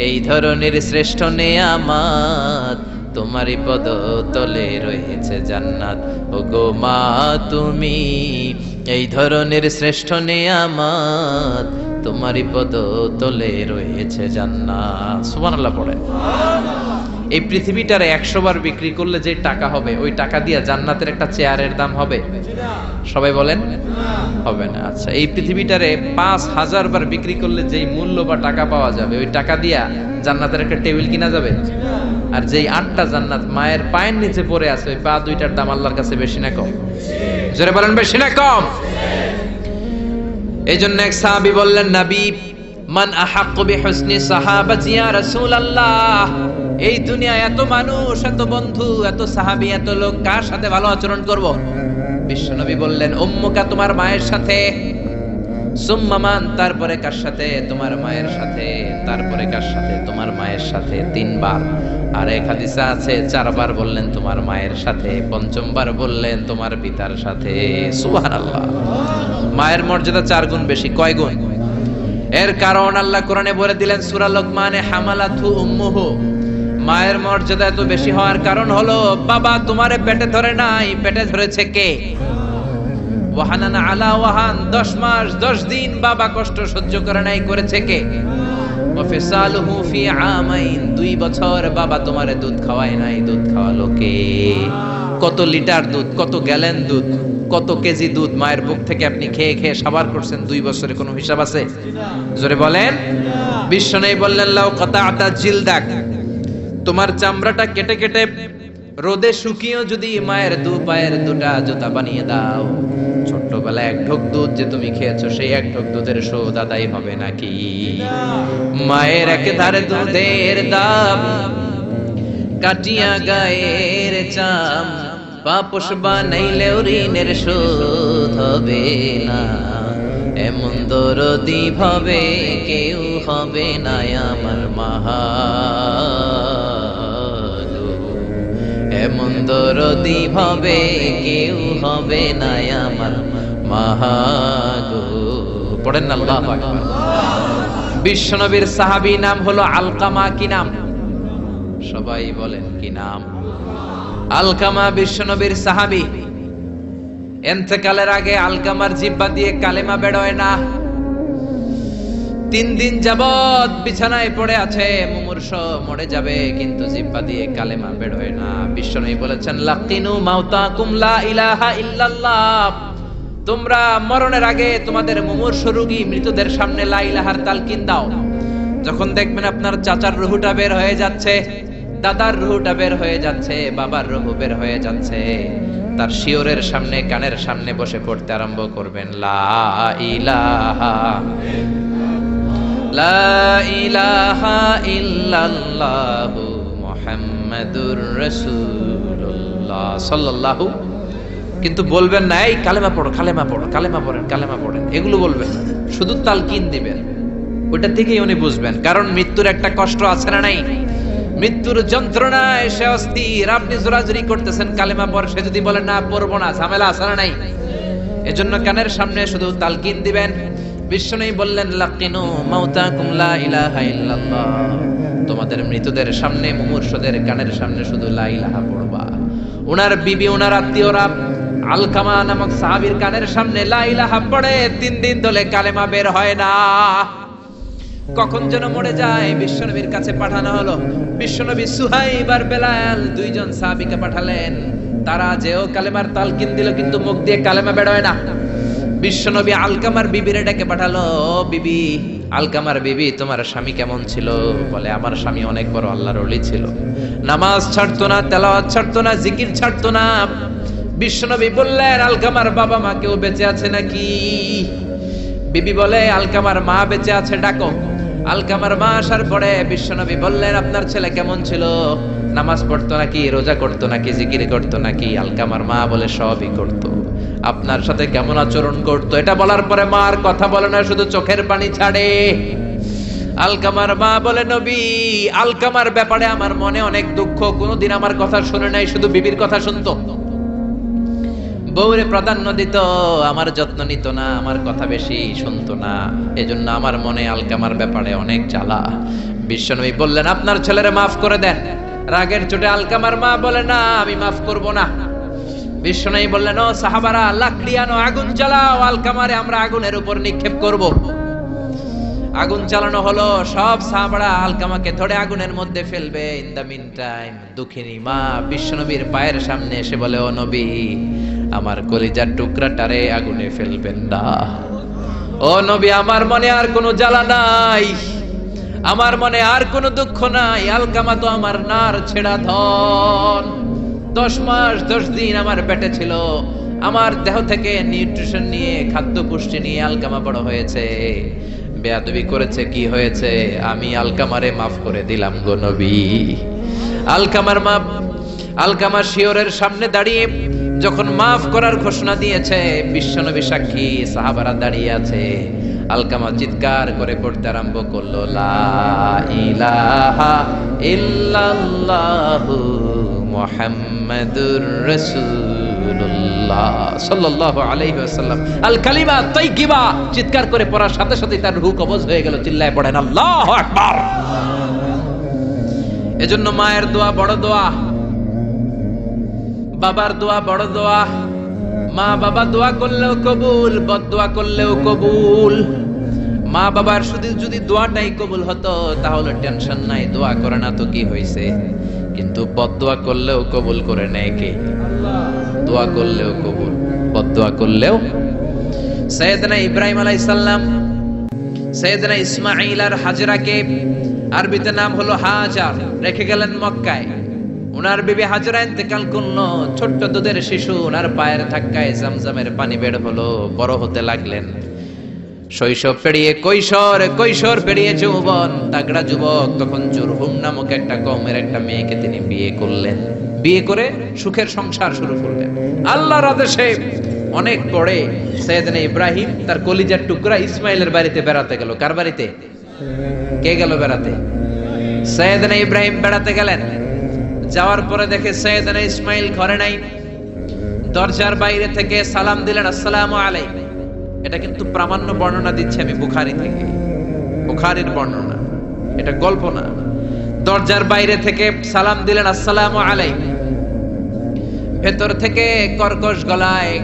এই ধরনের শ্রেষ্ঠ নেয়ামত তোমারই পদ তলে রয়েছে জান্নাত। ওগো মা তুমি এই ধরনের শ্রেষ্ঠ নেয়ামত, তোমারই পদ তলে রয়েছে জান্নাত। সুবহানাল্লাহ পড়ে। এই পৃথিবীটারে 100 বার বিক্রি করলে যে টাকা হবে, ওই টাকা দিয়ে জান্নাতের একটা চেয়ারের দাম হবে? সবাই বলেন হবে না। আচ্ছা, এই পৃথিবীটারে 5000 বার বিক্রি করলে যেই মূল্য বা টাকা পাওয়া যাবে, ওই টাকা দিয়া জান্নাতের একটা টেবিল কিনা যাবে? আর যেই 8টা জান্নাত মায়ের পায়ের নিচে পড়ে আছে, ওই পা দুইটার দাম আল্লাহর কাছে বেশি না কম? জোরে বলেন বেশি না কম? এই জন্য এক সাহাবী বললেন, নবী মান আহাক্কু বিহুসনি সাহাবাতি ইয়া রাসূলুল্লাহ, এই দুনিয়ায় এত মানুষ, এত বন্ধু, এত সাহাবী, এত লোক, কার সাথে ভালো আচরণ করব? বিশ্বনবী বললেন, উম্মুকা, তোমার মায়ের সাথে। সুম্মা মান, তারপরে কার সাথে? তোমার মায়ের সাথে। তারপরে কার সাথে? তোমার মায়ের সাথে। 3 বার। আর এক হাদিসে আছে 4 বার বললেন তোমার মায়ের সাথে, 5ম বার বললেন তোমার পিতার সাথে। সুবহানাল্লাহ। মায়ের মর্যাদা 4 গুণ বেশি। কয় গুণ? এর কারণ আল্লাহ কোরআনে বলে দিলেন সূরা লোকমানে, হামালাতহু উম্মুহু, মায়ের মর্যাদা এত বেশি হওয়ার কারণ হলো বাবা তোমারে পেটে ধরে নাই, পেটে ধরেছে কে? ওয়াহানান আলা ওয়াহান, 10 মাস 10 দিন বাবা কষ্ট সহ্য করে নাই, করেছে কে? ওয়াফিসালুহু ফি আমাইন, 2 বছর বাবা তোমারে দুধ খাওয়ায় নাই, দুধ খাওয়ালো কে? কত লিটার দুধ, কত গ্যালন দুধ, কত কেজি দুধ মায়ের বুক থেকে আপনি খেয়ে খেয়ে সাবার করছেন 2 বছরে, কোনো হিসাব আছে? জোরে বলেন। বিশ্বনবী বললেন, লাউ কাতাআতা জিলদাক, তোমার চামড়াটা কেটে কেটে রোদে শুকিয়েও যদি মায়ের 2 পায়ের 2টা জুতা বানিয়ে দাও, ছোট্টবেলায় 1 ঢোক দুধ যে তুমি খেয়েছো, সেই 1 ঢোক দুধের শোধ আদায় হবে নাকি? মায়ের একেধারে দুধের দাম, কাটিয়া গায়ের চাম, পাপোশ বানাইলেও ঋণের শোধ হবে না। এমন দরদি ভাবে কেউ হবে না আমার মা, এমন দরদি ভাবে কেউ হবে না আমার মা গো। পড়েন না আল্লাহু আকবার। বিশ্বনবীর সাহাবী নাম হলো আলকামা। কি নাম? সবাই বলেন কি নাম? আলকামা বিশ্বনবীর সাহাবী। ইন্তেকালের আগে আলকামার জিহ্বা দিয়ে কালেমা বের হয় না। 3 দিন যাবত বিছানায় পড়ে আছে, মুমূর্ষ, মরে যাবে, কিন্তু জিহ্বা দিয়ে কালেমা বের হয় না। বিশ্বনবী বলেছেন, লাকিনু মাউতাকুম লা ইলাহা ইল্লাল্লাহ, তোমরা মরণের আগে তোমাদের মুমূর্ষ রোগী মৃতদের সামনে লা ইলাহার তালকিন দাও। যখন দেখবেন আপনার চাচার রুহুটা বের হয়ে যাচ্ছে, দাদার রুহুটা বের হয়ে যাচ্ছে, বাবার রুহু বের হয়ে যাচ্ছে, তার শিওরের সামনে, কানের সামনে বসে পড়তে আরম্ভ করবেন, লা ইলাহা লা ইলাহা ইল্লাল্লাহু মুহাম্মাদুর রাসূলুল্লাহ সাল্লাল্লাহু। কিন্তু বলবেন না এই কালেমা পড়ো, কালেমা পড়ো, কালেমা পড়েন, কালেমা পড়েন, এগুলো বলবেন না। শুধু তালকিন দিবেন, ওটা থেকেই উনি বুঝবেন। কারণ মৃত্যুর একটা কষ্ট আছে না নাই? মৃত্যুর যন্ত্রণায় সে অস্থির, আপনি জোরাজুরি করতেছেন কালেমা পড়, সে যদি বলে না পড়বো না, ঝামেলা আছে না নাই? এজন্য কানের সামনে শুধু তালকিন দিবেন। বিশ্বনবী বললেন, লাকিনু মাউতাকুম লা ইলাহা ইল্লাল্লাহ, তোমাদের মৃতদের সামনে, মুমূর্ষদের কানের সামনে শুধু লা ইলাহা পড়বা। ওনার বিবি, ওনার আত্মীয়রা আলকামা নামক সাহাবীর কানের সামনে লা ইলাহা পড়ে, 3 দিন ধরে কালেমা বের হয় না। কখন যেন মরে যায়, বিশ্বনবীর কাছে পাঠানো হলো। বিশ্বনবী সুহাইব আর বেলাল 2 জন সাহাবীকে পাঠালেন, তারা যেও কালেমার তালকিন দিল, কিন্তু মুখ দিয়ে কালেমা বের হয় না। বিশ্বনবী আলকামার বিবিরে ডেকে পাঠালো, বিবি, আলকামার বিবি, তোমার স্বামী কেমন ছিল? বলে, আমার স্বামী অনেক বড় আল্লাহর ওলি ছিল, নামাজ ছাড়তো না, তেলাওয়াত ছাড়তো না, জিকির ছাড়তো না। বিশ্বনবী বললেন, আলকামার বাবা মা কেউ বেঁচে আছে নাকি? বিবি বলে, আলকামার মা বেঁচে আছে, ডাকো। আলকামার মা আসার পরে বিশ্বনবী বললেন, আপনার ছেলে কেমন ছিল? নামাজ পড়তো নাকি, রোজা করতো নাকি, জিকির করতো নাকি? আলকামার মা বলে, সবই করতো। আপনার সাথে কেমন আচরণ করতো? এটা বলার পরে মা আর কথা বলে না, শুধু চোখের পানি ছাড়ে। আলকামার মা বলে, নবী, আলকামার ব্যাপারে আমার মনে অনেক দুঃখ, কোনোদিন আমার কথা শুনে নাই, শুধু বিবির কথা শুনতো, বউরে প্রাধান্য দিত, আমার যত্ন নিত না, আমার কথা বেশি শুনতো না, এজন্য আমার মনে আলকামার ব্যাপারে অনেক জ্বালা। বিশ্বনবী বললেন, আপনার ছেলেরে মাফ করে দেন। রাগের চোটে আলকামার মা বলে না আমি মাফ করব না। বিশ্বনবী বললেন ও সাহাবারা লাকড়ি আনো, আগুন জ্বালাও, আলকামারে আমরা আগুনের উপর নিক্ষেপ করব। আগুন চালানো হলো, সব সাহাবারা আলকামাকে ধরে আগুনের মধ্যে ফেলবে। ইন দা মিন টাইম দুঃখিনী মা বিশ্বনবীর পায়ের সামনে এসে বলে ও নবী আমার কলিজার টুকরাটারে আগুনে ফেলবেন না। ও নবী আমার মনে আর কোনো জ্বালা নাই, আমার মনে আর কোনো দুঃখ নাই, আলকামা তো আমার নার ছেড়া ধন। 10 মাস 10 দিন আমার পেটে ছিল, আমার দেহ থেকে নিউট্রিশন নিয়ে খাদ্য পুষ্টি নিয়ে আলকামা বড় হয়েছে। বেয়াদবি করেছে, কি হয়েছে? আমি আলকামারে মাফ করে দিলাম গো নবী। আলকামার মা আলকামা শিওরের সামনে দাঁড়িয়ে যখন মাফ করার ঘোষণা দিয়েছে, বিশ্বনবী সাক্ষী, সাহাবারা দাঁড়িয়ে আছে। আলকামা চিৎকার করে পড়তে আরম্ভ করলো লা ইলাহা ইল্লাল্লাহু মুহাম্মাদুর রাসূলুল্লাহ সাল্লাল্লাহু আলাইহি ওয়াসাল্লাম। আল কালিমা তাইয়্যিবা চিৎকার করে পড়ার সাথে সাথে তার রূহ কবজ হয়ে গেল। চিল্লায় পড়েন আল্লাহু আকবার। এজন্য মায়ের দোয়া বড় দোয়া, বাবার দোয়া বড় দোয়া। মা বাবা দোয়া করলেও কবুল, বদদোয়া করলেও কবুল। মা বাবার শুধু যদি দোয়াটাই কবুল হতো তাহলে টেনশন নাই, দোয়া করে না তো কি হয়েছে। কিন্তু বদদোয়া করলেও কবুল করে নেয় কে? আল্লাহ। দোয়া করলেও কবুল, বদদোয়া করলেও। সাইয়েদনা ইব্রাহিম আলাইহিস সালাম সাইয়েদনা ইসমাঈল আর হাজরাকে, আরবিতে নাম হলো হাজার, রেখে গেলেন মক্কায়। উনার বিবি হাজরা ইন্তেকাল করলো, ছোট্ট দুধের শিশু উনার পায়ের ধাক্কায় জামজামের পানি বের হলো, বড় হতে লাগলেন। শৈশব পেরিয়ে কৈশোর, কৈশোর পেরিয়ে যৌবন, তাগড়া যুবক তখন জুরহুম নামক একটা কওমের একটা মেয়েকে তিনি বিয়ে করলেন। বিয়ে করে সুখের সংসার শুরু করলেন আল্লাহর আদেশে। অনেক পরে সাইয়েদনা ইব্রাহিম তার কলিজার টুকরা ইসমাইলের বাড়িতে বেড়াতে গেল। কার বাড়িতে? কে গেল বেড়াতে? সাইয়েদনা ইব্রাহিম বেড়াতে গেলেন। যাওয়ার পরে দেখে সাইয়েদনা ইসমাইল ঘরে নাই। দরজার বাইরে থেকে সালাম দিলেন, আসসালামু আলাইকুম। এটা কিন্তু প্রামাণ্য বর্ণনা দিচ্ছি আমি বুখারী থেকে, বুখারীর বর্ণনা, এটা গল্প না। দরজার বাইরে থেকে সালাম দিলেন, আসসালামু আলাইকুম। ভেতর থেকে কর্কশ গলায়,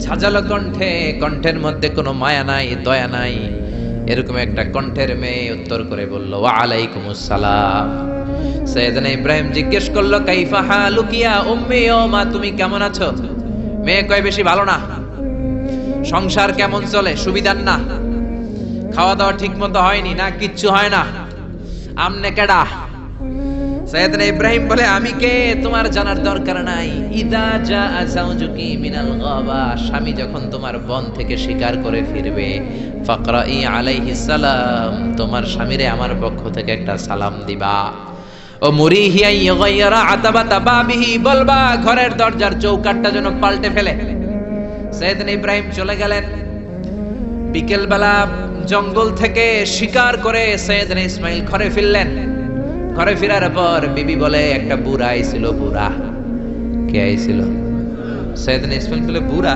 ঝাঁঝালো কণ্ঠে, কণ্ঠের মধ্যে কোনো মায়া নাই, দয়া নাই, এরকম একটা কণ্ঠের মেয়ে উত্তর করে বলল, ওয়া আলাইকুমুস সালাম। সাইয়েদনা ইব্রাহিম জিজ্ঞেস করলো, কাইফা হালুকি ইয়া উম্মি, ও মা তুমি কেমন আছো? মেয়ে কয় বেশি ভালো না। সংসার কেমন চলে? সুবিধার না। খাওয়া দাওয়া ঠিক মতো হয়নি না, কিচ্ছু হয় না। আমনে কেডা? সাইয়েদনা ইব্রাহিম বলে, আমি কে তোমার জানার দরকার নাই। ইদা জা আযাউজুকি মিনাল গাবা, স্বামী যখন তোমার বন থেকে শিকার করে ফিরবে, ফাকরাই আলাইহিস সালাম, তোমার স্বামীরে আমার পক্ষ থেকে একটা সালাম দিবা। ও মুরিহিয়া ইয়াগায়রা আতাবাতা বাবিহি, বলবা ঘরের দরজার চৌকাঠটা যেন পাল্টে ফেলে। সাইয়েদনা ইব্রাহিম চলে গেলেন। বিকেল বেলা জঙ্গল থেকে শিকার করে সাইয়েদনা ইসমাইল ঘরে ফিরলেন। ঘরে ফেরার পর বিবি বলে, একটা বুড়া আইছিল। বুড়া? কে আইছিল? সাইয়েদনা ইসমাইল বলে, বুড়া?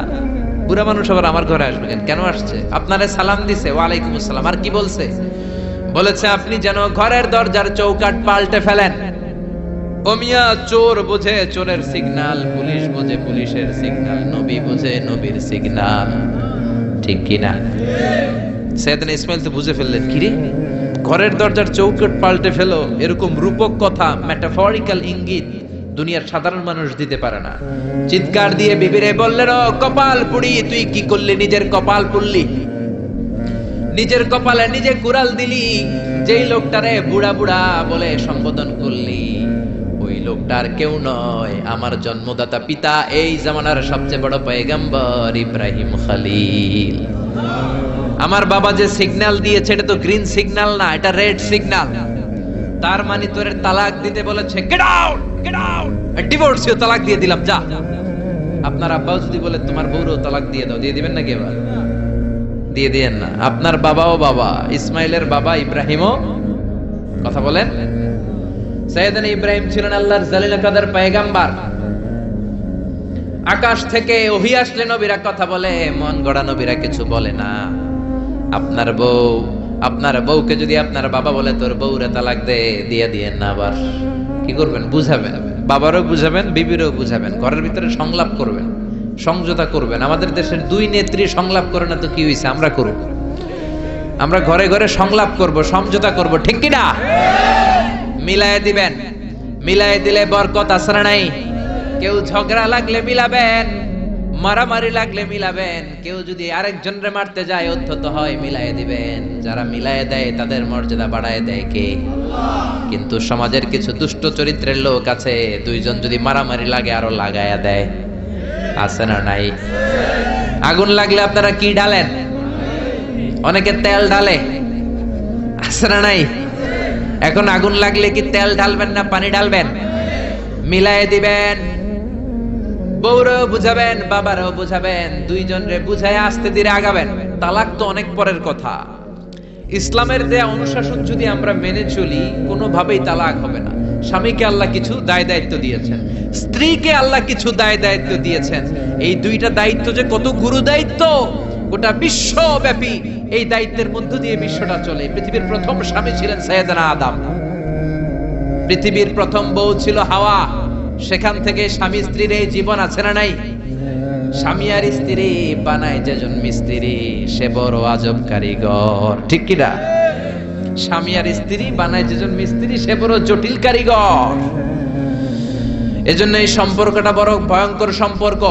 বুড়া মানুষ আবার আমার ঘরে আসবে কেন? আসছে আপনারে সালাম দিছে, ওয়া আলাইকুমুস সালাম। আর কি বলছে? বলেছে আপনি যেন ঘরের দরজার চৌকাঠ পাল্টে ফেলেন। ও মিয়া, চোর বোঝে চোরের সিগন্যাল, পুলিশ বোঝে পুলিশের সিগন্যাল, নবী বোঝে নবীর সিগন্যাল, ঠিক কিনা? সাইয়েদনা ইসমাইল তো বুঝে ফেললেন, কিরে ঘরের দরজার চৌকাঠ পাল্টে ফেলো, এরকম রূপক কথা, মেটাফরিক্যাল ইঙ্গিত দুনিয়ার সাধারণ মানুষ দিতে পারে না। চিৎকার দিয়ে বিবিরে বললেন, ও কপাল পুড়ি, তুই কি করলি? নিজের কপাল পুড়লি, নিজের কপালে নিজে কুড়াল দিলি। যেই লোকটারে বুড়া বুড়া বলে সম্বোধন করলি, ওই লোকটার কেউ নয়, আমার জন্মদাতা পিতা, এই জামানার সবচেয়ে বড় পয়গম্বর ইব্রাহিম খলিল। আমার বাবা যে সিগন্যাল দিয়েছে এটা তো গ্রিন সিগন্যাল না, এটা রেড সিগন্যাল। তার মানে তোর তালাক দিতে বলেছে, get out, get out, divorce, তালাক দিয়ে দিলাম, যা। আপনার আব্বাও যদি বলে তোমার বউরও তালাক দিয়ে দাও, দিয়ে দিবেন নাকি? এবার দিয়ে দিয়েন না। আপনার বাবাও বাবা, ইসমাইলের বাবা ইব্রাহিমও, কথা বলেন। সাইয়েদনা ইব্রাহিম ছিলেন আল্লাহর জালিল কাদের পয়গম্বর। আকাশ থেকে ওহী আসলে নবীরা কথা বলে, মন গড়া নবীরা কিছু বলে না। আপনার বউকে যদি আপনার বাবা বলে তোর বউরে তালাক দে, দিয়ে দিয়েন না। আবার কি করবেন? বুঝাবেন, বাবারও বুঝাবেন, বিবিরও বুঝাবেন, ঘরের ভিতরে সংলাপ করবেন, সমঝোতা করবেন। আমাদের দেশের দুই নেত্রী সংলাপ করে না তো কি হইছে? আমরা করব, আমরা ঘরে ঘরে সংলাপ করব, সমঝোতা করব, ঠিক কি না? মিলায়ে দিবেন, মিলায়ে দিলে বরকত আছে না নাই? কেউ ঝগড়া লাগলে মিলাবেন, মারামারি লাগলে মিলাবেন, কেউ যদি আরেকজনরে মারতে যায় অত্যত হয় মিলায়ে দিবেন। যারা মিলায়ে দেয় তাদের মর্যাদা বাড়ায় দেয় কে? কিন্তু সমাজের কিছু দুষ্ট চরিত্রের লোক আছে, দুইজন যদি মারামারি লাগে আরো লাগায়া দেয়, আছে না নাই? আগুন লাগলে আপনারা কি ঢালেন? অনেকে তেল ঢালে, আছে না নাই? এখন আগুন লাগলে কি তেল ঢালবেন না পানি ঢালবেন? মিলায়ে দিবেন, বউরও বুঝাবেন, বাবারও বুঝাবেন, দুইজনরে বুঝায় আস্তে ধীরে আগাবেন। তালাক তো অনেক পরের কথা। ইসলামের দেয়া অনুশাসন যদি আমরা মেনে চলি, কোনোভাবেই তালাক হবে না। স্বামীকে আল্লাহ কিছু দায় দায়িত্ব দিয়েছেন, স্ত্রীকে আল্লাহ কিছু দায় দায়িত্ব দিয়েছেন। এই দুইটা দায়িত্ব যে কত গুরু দায়িত্ব, গোটা বিশ্বব্যাপী এই দায়িত্বের মধ্য দিয়ে বিশ্বটা চলে। পৃথিবীর প্রথম স্বামী ছিলেন সাইয়েদনা আদম, পৃথিবীর প্রথম বউ ছিল হাওয়া। সেখান থেকে স্বামী স্ত্রীর এই জীবন আছে না নাই? স্বামী আর স্ত্রী বানায় যেজন মিস্ত্রি, সে বড় আজব কারিগর, ঠিক কি না? স্বামী আর স্ত্রী বানায় যেজন মিস্ত্রি, সে বড় জটিল কারিগর। এজন্য এই সম্পর্কটা বড় ভয়ঙ্কর সম্পর্ক,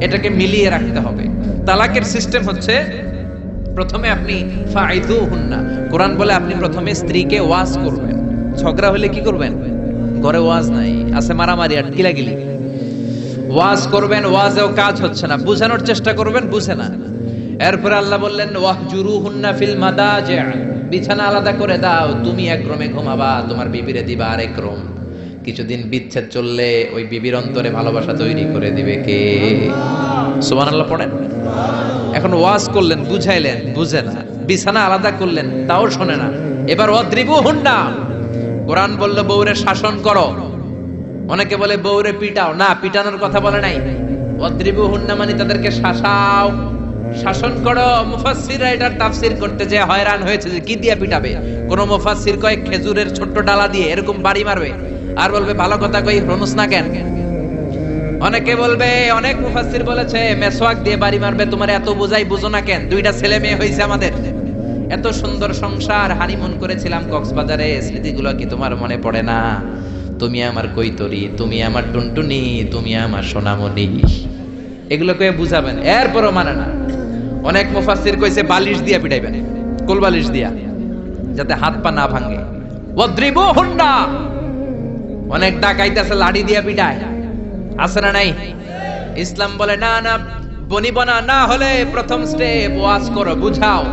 এটাকে মিলিয়ে রাখতে হবে। তালাকের সিস্টেম হচ্ছে, প্রথমে আপনি ফাইদুহুন্না, কোরআন বলে আপনি প্রথমে স্ত্রীকে ওয়াজ করবেন। ঝগড়া হলে কি করবেন? ঘরে ওয়াজ নাই, আছে মারামারি আর কিলাগিলি। ওয়াজ করবেন, ওয়াজেও কাজ হচ্ছে না, বুঝানোর চেষ্টা করবেন, বুঝে না। এরপর আল্লাহ বললেন ওয়াহজুরুহুন্না ফিল মাদাজি', বিছানা আলাদা করে দাও, তুমি এক রুমে ঘুমাবা, তোমার বিবিরে দিবা আরেক রুম। কিছুদিন বিচ্ছেদ চললে ওই বিবির অন্তরে ভালোবাসা তৈরি করে দিবে কে? সুবহানাল্লাহ পড়েন। এখন ওয়াজ করলেন, বুঝাইলেন, বুঝে না, বিছানা আলাদা করলেন, তাও শোনে না। এবার ওয়াদ্রিবুহুন্না, কোরআন বলল বউরে শাসন করো। অনেকে বলে বউরে পিটাও, না, পিটানোর কথা বলে নাই। ওয়াদ্রিবুহুন্না মানে তাদেরকে শাসাও, শাসন করো। মুফাসসিররা এটার তাফসীর করতে যে হয়রান হয়েছে যে কি দিয়ে পিটাবে। কোন মুফাসসির কয় খেজুরের ছোট্ট ডালা দিয়ে এরকম বাড়ি মারবে, আর বলবে ভালো কথা কই হনুস না কেন। অনেকে বলবে, অনেক মুফাসসির বলেছে মেসওয়াক দিয়ে বাড়ি মারবে, তোমার এত বোঝাই বুঝো না কেন? দুইটা ছেলে মেয়ে হয়েছে আমাদের, এত সুন্দর সংসার, হানিমুন করেছিলাম কক্সবাজারে, স্মৃতিগুলো কি তোমার মনে পড়ে না? তুমি আমার কৈতরি, তুমি আমার টুনটুনি, তুমি আমার সোনামণি, এগুলো কয়ে বুঝাবেন, এরপরও মানে না। অনেক মুফাসসির কইছে বালিশ দিয়া পিটাইবেন, কোল বালিশ দিয়া, যাতে হাত পা না ভাঙে। ওয়াদ্রিবুহুন্না, অনেক ডাকাইতেছে লাঠি দিয়া পিটায়, আছে না নাই? ইসলাম বলে না না, বনিবনা না হলে প্রথম স্টেপ ওয়াজ করো, বুঝাও।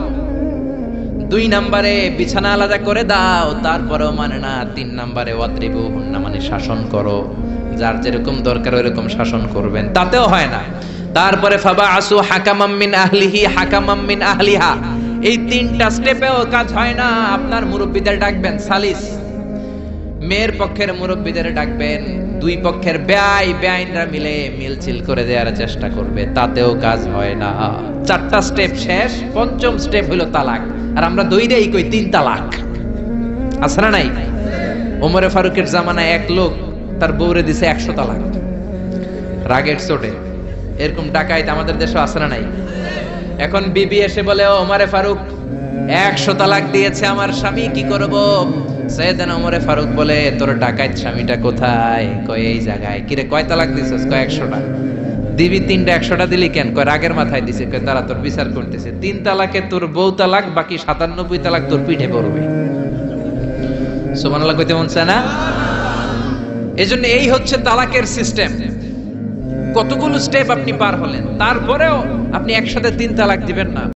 2 নম্বরে বিছানা আলাদা করে দাও, তারপরেও মানে না। 3 নম্বরে ওয়াদ্রিবুহুন্না মানে শাসন করো, যার যেরকম দরকার ওইরকম শাসন করবেন, তাতেও হয় না। তারপরে ফাবাআসু হাকামাম মিন আহলিহি হাকামাম মিন আহলিহা, এই 3টা স্টেপেও কাজ হয় না। আপনার মুরব্বিদের ডাকবেন, সালিস, মেয়ের পক্ষের মুরব্বিদের ডাকবেন, 2 পক্ষের বেআইনরা মিলে মিলছিল করে দেওয়ার চেষ্টা করবে, তাতেও কাজ হয় না। 4টা স্টেপ শেষ, 5ম স্টেপ হলো তালাক। আর আমরা দইরেই কই 3 তালাক, আছে না নাই? ওমরে ফারুকের জামানায় এক লোক তার বউরে দিছে 100 তালাক, রাগের চোটে। এরকম ডাকাইত আমাদের দেশে আছে না নাই? এখন বিবি এসে বলে, ও ওমরে ফারুক 100 তালাক দিয়েছে আমার স্বামী, কি করব? সাইয়েদনা ওমরে ফারুক বলে, তোর ডাকাইত স্বামীটা কোথায়? কয় এই জায়গায়। কিরে কয় তালাক দিছিস? কয় 100টা। দিবি 3টা, 100টা দিলি কেন? কয় রাগের মাথায় দিছে। কয় তারা তোর বিচার করতেছে, 3 তালাকে তোর বউ তালাক, বাকি 97 তালাক তোর পিঠে পড়বে। সুবহানাল্লাহ কইতে মন চায় না? এজন্য এই হচ্ছে তালাকের সিস্টেম। কতগুলো স্টেপ আপনি পার হলেন, তারপরেও আপনি একসাথে 3 তালাক দিবেন না।